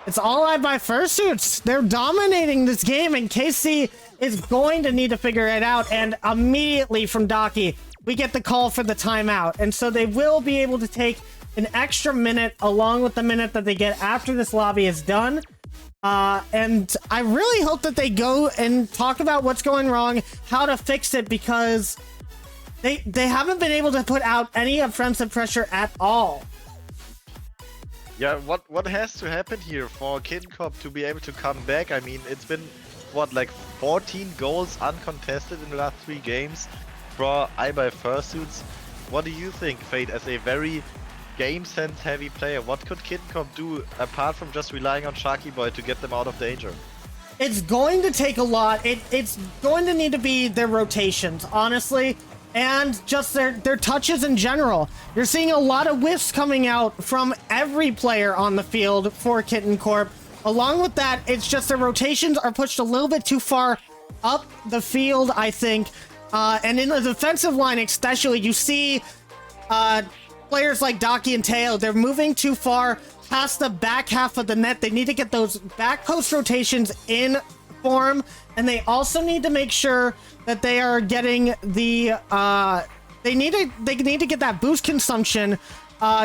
it's all IBuyFursuits. They're dominating this game, and KC is going to need to figure it out. And immediately from Daki, we get the call for the timeout. And so they will be able to take an extra minute along with the minute that they get after this lobby is done. And I really hope that they go and talk about what's going wrong, how to fix it, because they haven't been able to put out any offensive pressure at all. Yeah, what has to happen here for Kitten Corp to be able to come back? I mean, it's been, what, like 14 goals uncontested in the last 3 games for IBuyFursuits. What do you think, Fade, as a very game sense heavy player? What could Kitten Corp do apart from just relying on Sharky Boy to get them out of danger? It's going to take a lot. It's going to need to be their rotations, honestly, and just their touches in general. You're seeing a lot of whiffs coming out from every player on the field for Kitten Corp. Along with that, it's just their rotations are pushed a little bit too far up the field, I think. And in the defensive line especially, you see players like Daki and Teo, they're moving too far past the back half of the net. They need to get those back post rotations in form, and they also need to make sure that they are getting the they need to get that boost consumption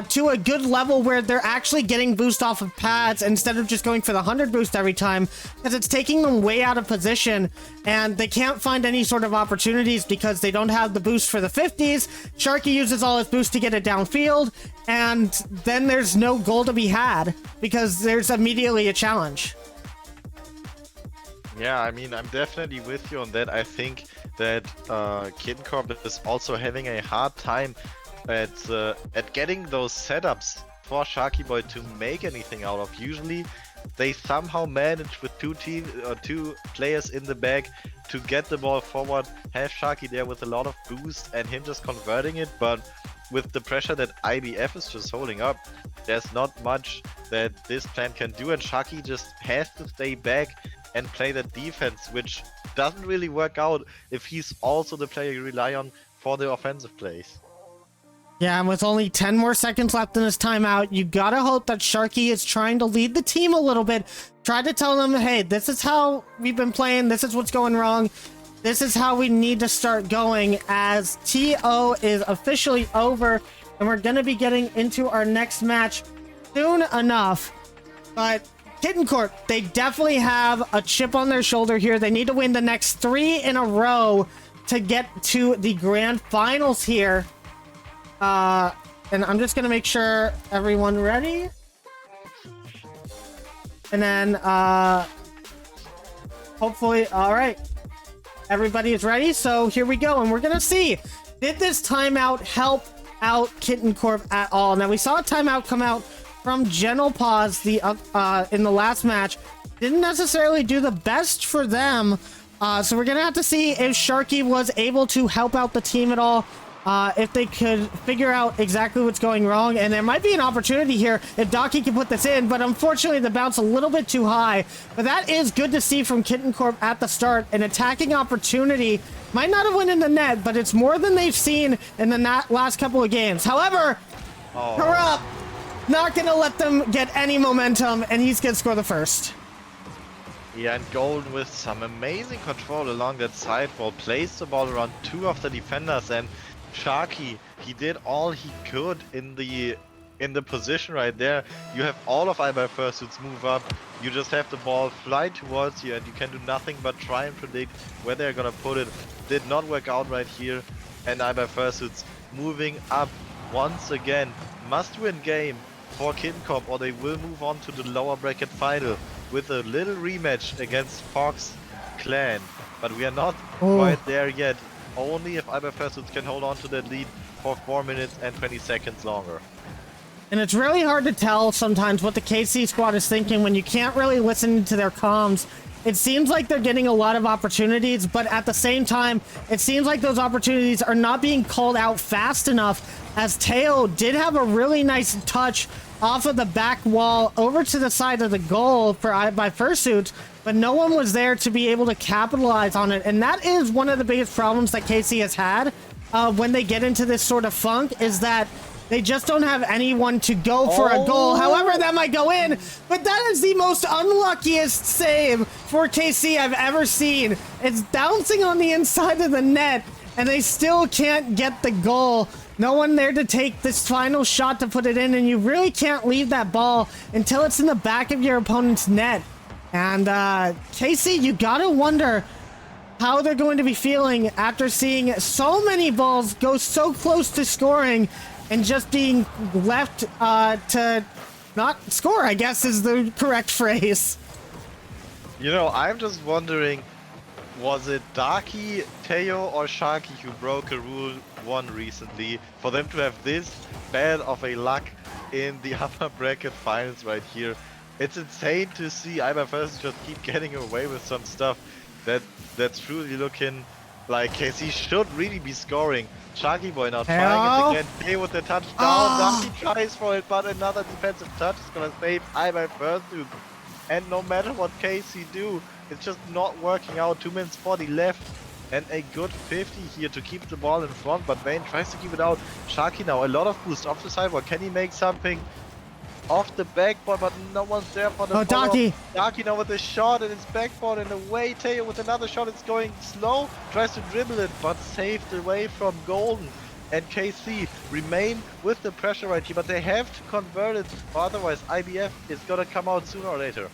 to a good level where they're actually getting boost off of pads instead of just going for the 100 boost every time, because it's taking them way out of position and they can't find any sort of opportunities because they don't have the boost for the 50s. Sharky uses all his boost to get it downfield, and then there's no goal to be had because there's immediately a challenge. Yeah, I mean, I'm definitely with you on that. I think that Kitten Corp is also having a hard time at getting those setups for Sharky Boy to make anything out of. Usually, they somehow manage with two players in the back to get the ball forward, have Sharky there with a lot of boost, and him just converting it. But with the pressure that IBF is just holding up, there's not much that this plan can do, and Sharky just has to stay back and play the defense, which doesn't really work out if he's also the player you rely on for the offensive plays. Yeah, and with only 10 more seconds left in this timeout, you gotta hope that Sharky is trying to lead the team a little bit. Try to tell them, hey, this is how we've been playing, this is what's going wrong, this is how we need to start going, as TO is officially over, and we're gonna be getting into our next match soon enough. But Kitten Corp, they definitely have a chip on their shoulder here. They need to win the next 3 in a row to get to the grand finals here. And I'm just gonna make sure everyone ready. And then, hopefully, all right. Everybody is ready, so here we go. And we're gonna see, did this timeout help out Kitten Corp at all? Now, we saw a timeout come out from Gentle Pause in the last match. Didn't necessarily do the best for them. So we're gonna have to see if Sharky was able to help out the team at all. If they could figure out exactly what's going wrong, and there might be an opportunity here if Docky can put this in, but unfortunately the bounce a little bit too high. But that is good to see from Kitten Corp at the start. An attacking opportunity might not have went in the net, but it's more than they've seen in the last couple of games. However, Corrupt not gonna let them get any momentum, and he's gonna score the first. Yeah, and Golden with some amazing control along that side wall, placed the ball around 2 of the defenders, and Sharky, he did all he could in the position right there. You have all of IBuyFursuits move up, you just have the ball fly towards you, and you can do nothing but try and predict where they're gonna put it. Did not work out right here, and IBuyFursuits moving up once again. Must-win game for Kitten Corp, or they will move on to the lower bracket final with a little rematch against Fox Clan. But we are not quite there yet. Only if IBuyFursuits can hold on to that lead for 4 minutes and 20 seconds longer. And it's really hard to tell sometimes what the KC squad is thinking when you can't really listen to their comms. It seems like they're getting a lot of opportunities, but at the same time, it seems like those opportunities are not being called out fast enough, as Teo did have a really nice touch off of the back wall over to the side of the goal for IBuyFursuits, but no one was there to be able to capitalize on it. And that is one of the biggest problems that KC has had when they get into this sort of funk, is that they just don't have anyone to go for a goal. However, that might go in, but that is the most unluckiest save for KC I've ever seen. It's bouncing on the inside of the net, and they still can't get the goal. No one there to take this final shot to put it in, and you really can't leave that ball until it's in the back of your opponent's net. And KC, you gotta wonder how they're going to be feeling after seeing so many balls go so close to scoring and just being left to not score, I guess is the correct phrase. You know, I'm just wondering, was it Darky, Teo, or Sharky who broke a rule 1 recently for them to have this bad of a luck in the upper bracket finals right here? It's insane to see IBuyFursuits just keep getting away with some stuff that's truly looking like KC should really be scoring. Sharky Boy now trying it again. Teo with the touchdown. Darky tries for it, but another defensive touch is gonna save IBuyFursuits. And no matter what KC do, it's just not working out. 2 minutes 40 left, and a good 50 here to keep the ball in front, but Vayne tries to keep it out. Sharky now, a lot of boost off the sideboard. Can he make something off the backboard, but no one's there for the follow. Darky! Darky now with a shot, and it's backboard and away. Teo with another shot, it's going slow. Tries to dribble it, but saved away from Golden. and KC remain with the pressure right here, but they have to convert it, or otherwise IBF is gonna come out sooner or later.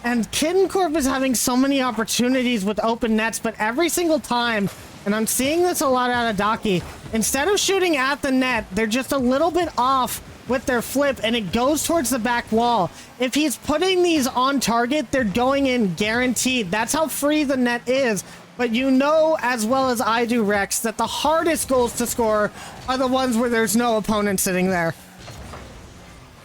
And Kitten Corp is having so many opportunities with open nets, but every single time, and I'm seeing this a lot out of Daki, instead of shooting at the net, they're just a little bit off with their flip, and it goes towards the back wall. If he's putting these on target, they're going in guaranteed. That's how free the net is. But you know as well as I do, Rex, that the hardest goals to score are the ones where there's no opponent sitting there.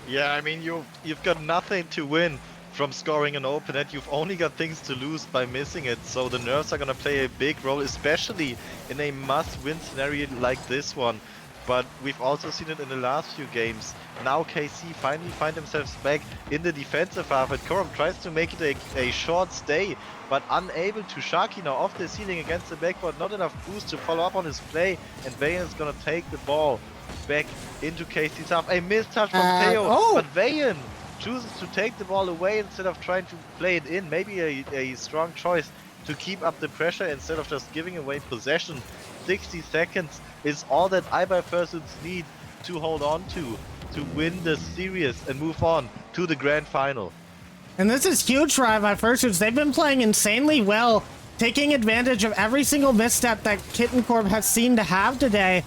Yeah, I mean, you've got nothing to win from scoring an open net. You've only got things to lose by missing it. So the nerves are going to play a big role, especially in a must-win scenario like this one. But we've also seen it in the last few games. Now KC finally find themselves back in the defensive half, and Corp tries to make it a short stay, but unable to. Sharky now off the ceiling against the backboard, not enough boost to follow up on his play, and Vayen is gonna take the ball back into KC's half. A missed touch from Theo, but Vayen chooses to take the ball away instead of trying to play it in. Maybe a strong choice to keep up the pressure instead of just giving away possession. 60 seconds is all that IBuyFursuits need to hold on to win the series and move on to the grand final. And this is huge for IBuyFursuits. They've been playing insanely well, taking advantage of every single misstep that Kitten Corp has seemed to have today.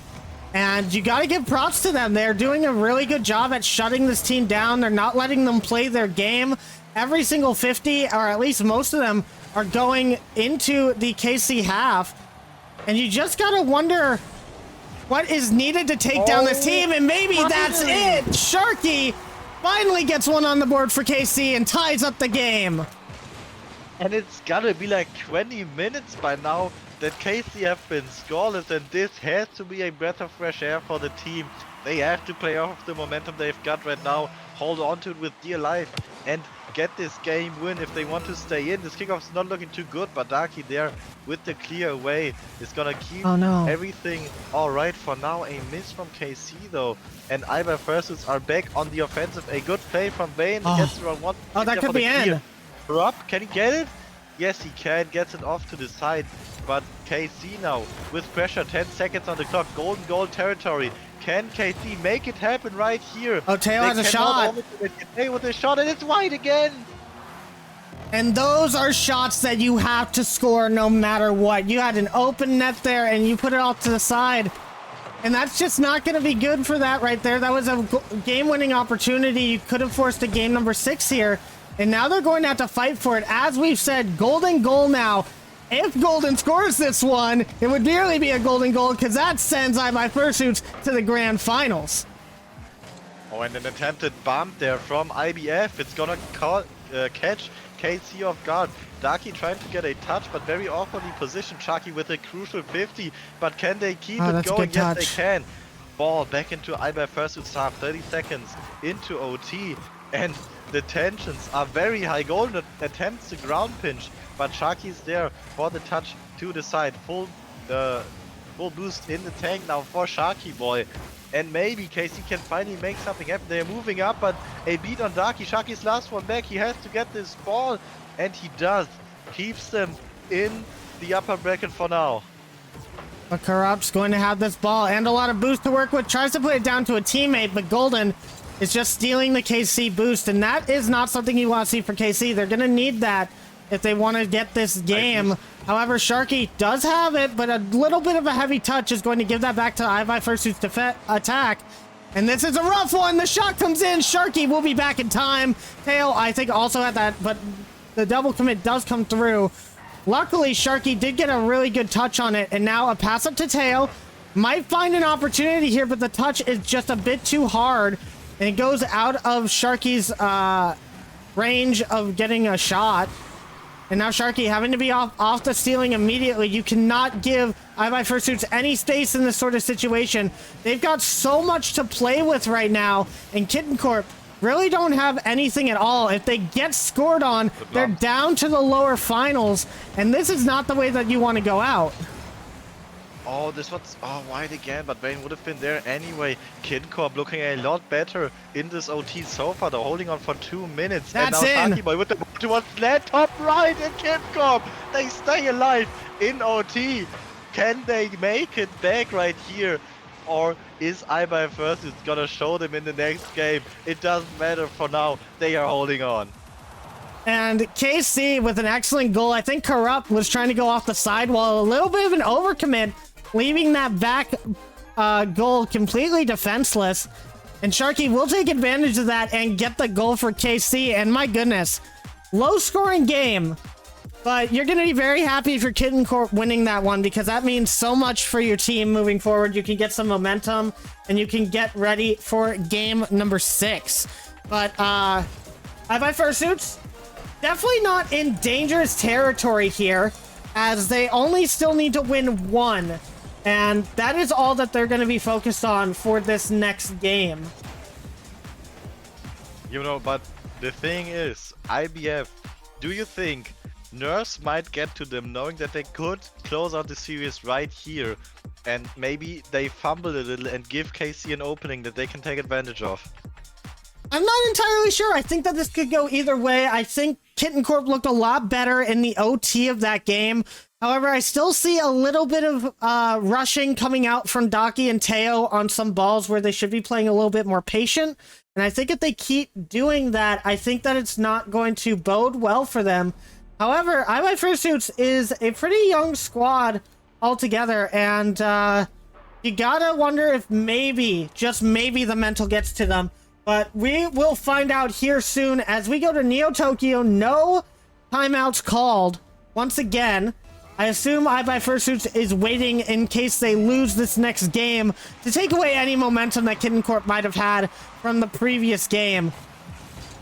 And you got to give props to them. They're doing a really good job at shutting this team down. They're not letting them play their game. Every single 50, or at least most of them, are going into the KC half. And you just gotta wonder what is needed to take down this team, and maybe that's it! Sharky finally gets one on the board for KC and ties up the game. And it's gotta be like 20 minutes by now that KC have been scoreless, and this has to be a breath of fresh air for the team. They have to play off the momentum they've got right now, hold on to it with dear life, and get this game win if they want to stay in. This kickoff's not looking too good, but Daki there with the clear away is gonna keep everything alright for now. A miss from KC though, and IBuyFursuits are back on the offensive. A good play from Vayen, gets around one. Oh, that could be in. Rob, can he get it? Yes, he can, gets it off to the side, but KC now with pressure, 10 seconds on the clock, golden goal territory. Can KC make it happen right here? Oh, Teo has a shot. Teo with a shot, and it's wide again. And those are shots that you have to score no matter what. You had an open net there, and you put it off to the side. And that's just not going to be good for that right there. That was a game-winning opportunity. You could have forced a game number 6 here. And now they're going to have to fight for it. As we've said, golden goal now. If Golden scores this one, it would merely be a golden goal, because that sends IBuyFursuits to the grand finals. Oh, and an attempted bump there from IBF. It's gonna catch KC off guard. Daki trying to get a touch, but very awkwardly positioned. Sharky with a crucial 50, but can they keep it going? Yes, they can. Ball back into IBuyFursuits half, 30 seconds into OT, and the tensions are very high. Golden attempts the ground pinch, but Sharky's there for the touch to the side. Full boost in the tank now for Sharky boy. And maybe KC can finally make something happen. They're moving up, but a beat on Daki. Sharky's last one back. He has to get this ball, and he does. Keeps them in the upper bracket for now. But Corrupt's going to have this ball and a lot of boost to work with. Tries to put it down to a teammate, but Golden is just stealing the KC boost, and that is not something you want to see for KC. They're going to need that if they want to get this game. However, Sharky does have it, but a little bit of a heavy touch is going to give that back to IBuyFursuits' attack. And this is a rough one. The shot comes in. Sharky will be back in time. Tail, I think, also had that, but the double commit does come through. Luckily, Sharky did get a really good touch on it, and now a pass up to Tail. Might find an opportunity here, but the touch is just a bit too hard, and it goes out of Sharky's range of getting a shot. And now Sharky having to be off the ceiling immediately. You cannot give IBuyFursuits any space in this sort of situation. They've got so much to play with right now, and Kitten Corp really don't have anything at all. If they get scored on, they're down to the lower finals, and this is not the way that you want to go out. Oh, this one's wide again, but Vayen would have been there anyway. Kitten Corp looking a lot better in this OT so far. They're holding on for 2 minutes. That's and now Sharky boy with the towards net top right, and Kitten Corp, they stay alive in OT. Can they make it back right here? Or is IBuyFursuits gonna show them in the next game? It doesn't matter for now. They are holding on. And KC with an excellent goal. I think Corrupt was trying to go off the sidewall. A little bit of an overcommit, leaving that back goal completely defenseless. And Sharky will take advantage of that and get the goal for KC. And my goodness, low scoring game. But you're going to be very happy if you're Kitten Corp winning that one, because that means so much for your team moving forward. You can get some momentum and you can get ready for game number 6. But IBuyFursuits, definitely not in dangerous territory here, as they only still need to win 1. And that is all that they're going to be focused on for this next game. You know, but the thing is, IBF, do you think nerves might get to them knowing that they could close out the series right here, and maybe they fumble a little and give KC an opening that they can take advantage of? I'm not entirely sure. I think that this could go either way. I think Kitten Corp looked a lot better in the OT of that game. However, I still see a little bit of rushing coming out from Daki and Teo on some balls where they should be playing a little bit more patient. And I think if they keep doing that, I think that it's not going to bode well for them. However, IBuyFursuits is a pretty young squad altogether, and you gotta wonder if maybe, just maybe, the mental gets to them. But we will find out here soon as we go to Neo Tokyo. No timeouts called. Once again, I assume IBuyFursuits is waiting in case they lose this next game to take away any momentum that Kitten Corp might have had from the previous game.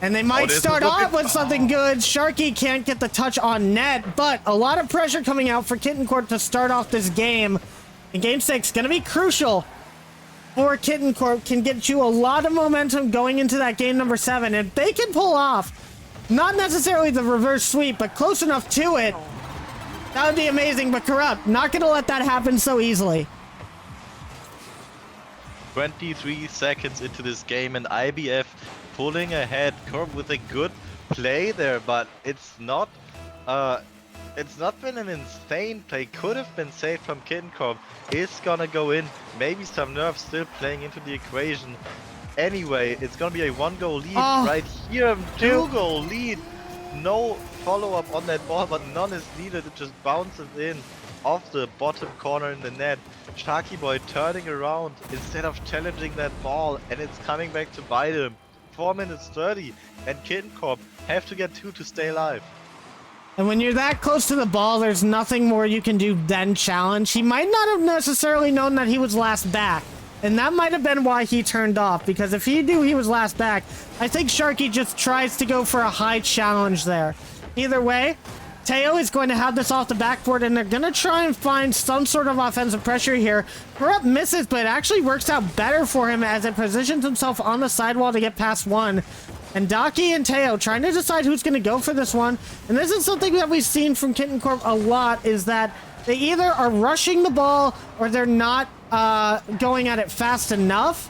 And they might start off with something good. Sharky can't get the touch on net, but a lot of pressure coming out for Kitten Corp to start off this game. And game 6 going to be crucial for Kitten Corp. Can get you a lot of momentum going into that game number 7. If they can pull off, not necessarily the reverse sweep, but close enough to it, that would be amazing. But Corrupt, not going to let that happen so easily. 23 seconds into this game, and IBF pulling ahead. Corp with a good play there, but it's not been an insane play. Could have been saved from Kitten Corp. Is gonna go in. Maybe some nerves still playing into the equation. Anyway, it's gonna be a 1-goal lead right here. 2-goal lead. No follow-up on that ball, but none is needed. It just bounces in off the bottom corner in the net. Sharky Boy turning around instead of challenging that ball, and it's coming back to bite him. 4 minutes 30, and Kitten Corp have to get 2 to stay alive. And when you're that close to the ball, there's nothing more you can do than challenge. He might not have necessarily known that he was last back, and that might have been why he turned off, because if he knew he was last back, I think Sharky just tries to go for a high challenge there. Either way, Teo is going to have this off the backboard, and they're going to try and find some sort of offensive pressure here. Corrupt misses, but it actually works out better for him as it positions himself on the sidewall to get past 1. And Daki and Teo trying to decide who's going to go for this one. And this is something that we've seen from Kitten Corp a lot, is that they either are rushing the ball or they're not going at it fast enough.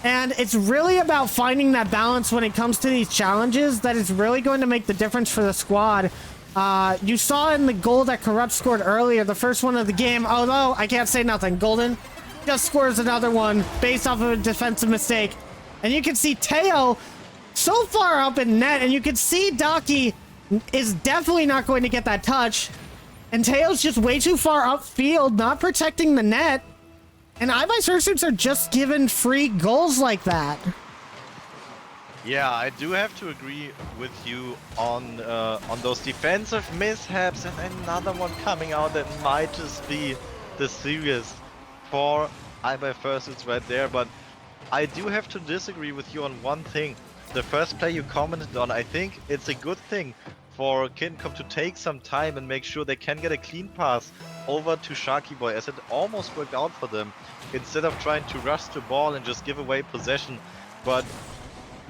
And it's really about finding that balance when it comes to these challenges that is really going to make the difference for the squad. You saw in the goal that Corrupt scored earlier, the first one of the game, although I can't say nothing. Golden just scores another one based off of a defensive mistake. And you can see Teo so far up in net, and you can see Daki is definitely not going to get that touch. And Teo's just way too far upfield, not protecting the net. And IBuyFursuits are just given free goals like that. Yeah, I do have to agree with you on those defensive mishaps, and another one coming out that might just be the series for IBuyFursuits right there. But I do have to disagree with you on one thing. The first play you commented on, I think it's a good thing for Kitten Corp to take some time and make sure they can get a clean pass over to Sharky Boy, as it almost worked out for them, instead of trying to rush the ball and just give away possession. But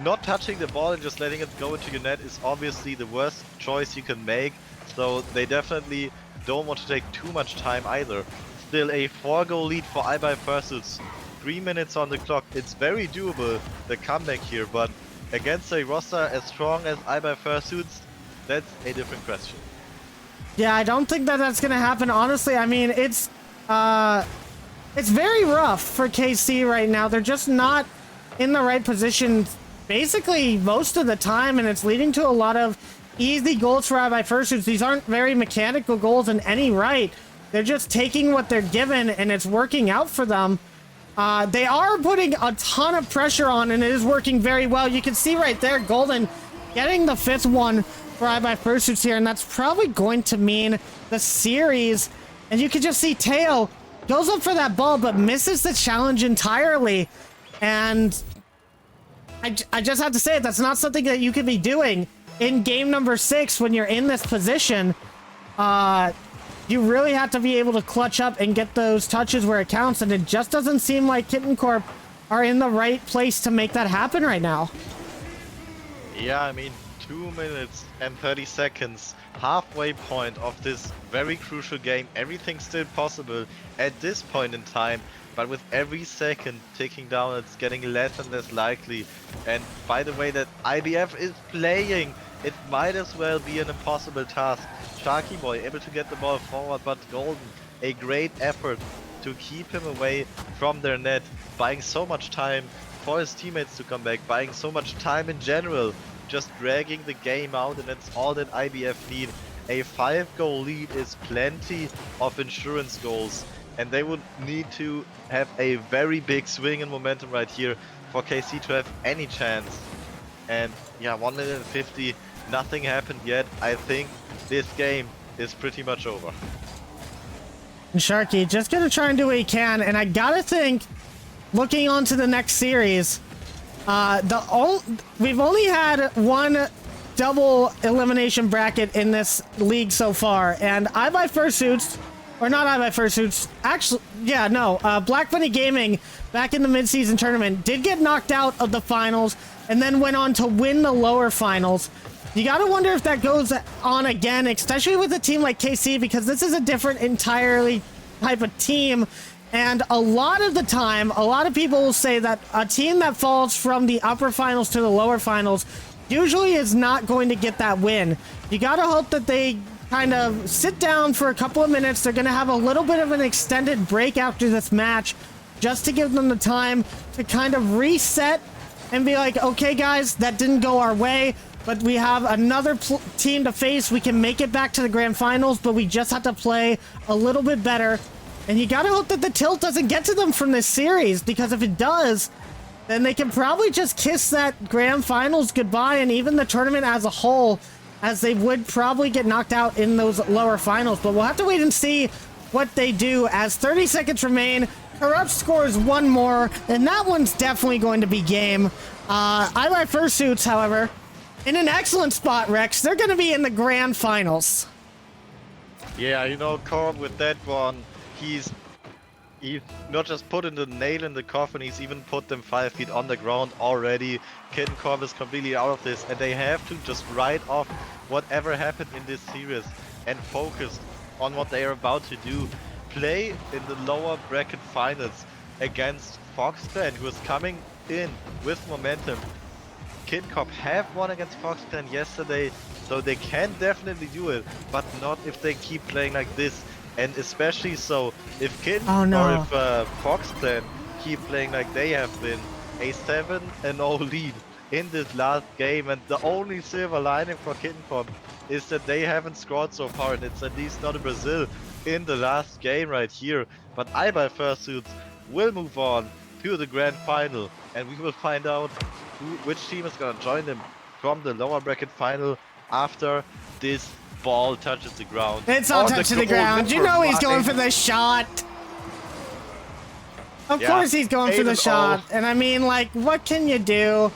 not touching the ball and just letting it go into your net is obviously the worst choice you can make, so they definitely don't want to take too much time either. Still a 4-goal lead for IBuyFursuits. 3 minutes on the clock. It's very doable, the comeback here, but against a roster as strong as IBuyFursuits, that's a different question. Yeah, I don't think that that's going to happen. Honestly, I mean, it's it's very rough for KC right now. They're just not in the right position basically most of the time, and it's leading to a lot of easy goals for IBuyFursuits. These aren't very mechanical goals in any right. They're just taking what they're given, and it's working out for them. They are putting a ton of pressure on, and it is working very well. You can see right there, Golden getting the 5th one for IBuyFursuits here, and that's probably going to mean the series. And you can just see Teo goes up for that ball, but misses the challenge entirely. And I just have to say, that's not something that you could be doing in game number 6 when you're in this position. You really have to be able to clutch up and get those touches where it counts, and it just doesn't seem like Kitten Corp are in the right place to make that happen right now. Yeah, I mean, 2 minutes and 30 seconds, halfway point of this very crucial game. Everything's still possible at this point in time, but with every second ticking down, it's getting less and less likely. And by the way that IBF is playing, it might as well be an impossible task. Sharky Boy able to get the ball forward, but Golden, a great effort to keep him away from their net, buying so much time for his teammates to come back, buying so much time in general, just dragging the game out, and that's all that IBF need. A 5-goal lead is plenty of insurance goals, and they would need to have a very big swing in momentum right here for KC to have any chance. And yeah, 1 minute and 50, nothing happened yet. I think this game is pretty much over. And Sharky just gonna try and do what he can, and I gotta think, looking on to the next series, we've only had one double elimination bracket in this league so far, and IBuyFursuits, or not IBuyFursuits, actually, yeah, no, Black Bunny Gaming back in the mid-season tournament did get knocked out of the finals and then went on to win the lower finals. You gotta wonder if that goes on again, especially with a team like KC, because this is a different entirely type of team. And a lot of the time, a lot of people will say that a team that falls from the upper finals to the lower finals usually is not going to get that win. You gotta hope that they kind of sit down for a couple of minutes. They're gonna have a little bit of an extended break after this match, just to give them the time to kind of reset and be like, okay guys, that didn't go our way, but we have another team to face. We can make it back to the grand finals, but we just have to play a little bit better. And you gotta hope that the tilt doesn't get to them from this series, because if it does, then they can probably just kiss that grand finals goodbye, and even the tournament as a whole, as they would probably get knocked out in those lower finals. But we'll have to wait and see what they do, as 30 seconds remain. Corrupt scores one more, and that one's definitely going to be game. IBuyFursuits, however, in an excellent spot, Rex. They're going to be in the grand finals. Yeah, you know, Corp with that one, he's not just put in the nail in the coffin, he's even put them 5 feet on the ground already. Kitten Corp is completely out of this, and they have to just write off whatever happened in this series and focus on what they are about to do. Play in the lower bracket finals against Foxclan, who is coming in with momentum. Kitten Corp have won against Foxclan yesterday, so they can definitely do it, but not if they keep playing like this. And especially so if Kitten or if Foxclan keep playing like they have been, a 7-0 lead in this last game. And the only silver lining for Kitten Corp is that they haven't scored so far, and it's at least not in Brazil in the last game right here. But IBuyFursuits will move on to the grand final, and we will find out which team is gonna join them from the lower bracket final after this ball touches the ground. It's all touching the ground. You know he's going for the shot. Of course he's going for the shot. And I mean, like, what can you do?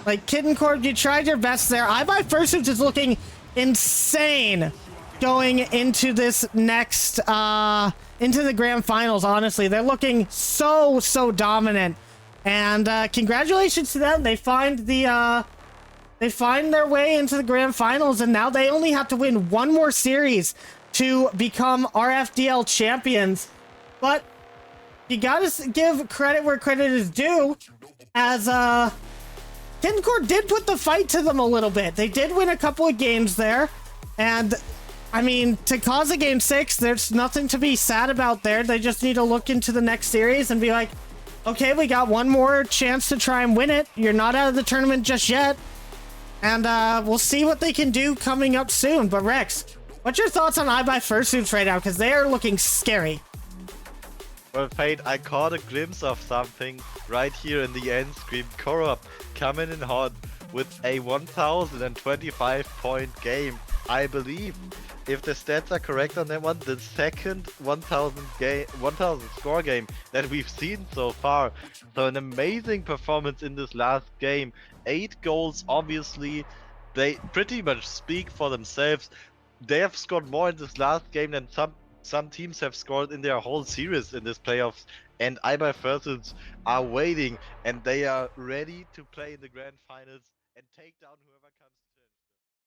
Like, Kitten Corp, you tried your best there. IBuyFursuits is looking insane going into this next, into the grand finals, honestly. They're looking so dominant. And congratulations to them. They find the, they find their way into the grand finals, and now they only have to win one more series to become RFDL champions. But you gotta give credit where credit is due, as Kitten Corp did put the fight to them a little bit. They did win a couple of games there, and I mean, to cause a game 6, there's nothing to be sad about there. They just need to look into the next series and be like, okay, we got one more chance to try and win it. You're not out of the tournament just yet. And we'll see what they can do coming up soon. But Rex, what's your thoughts on IBuyFursuits right now? Because they are looking scary. Well, Fade, I caught a glimpse of something right here in the end screen. Corp coming in hot with a 1025 point game, I believe. If the stats are correct on that one, the second 1000 score game that we've seen so far. So an amazing performance in this last game. 8 goals, obviously, they pretty much speak for themselves. They have scored more in this last game than some teams have scored in their whole series in this playoffs. And IBuyFursuits are waiting, and they are ready to play in the grand finals and take down whoever comes.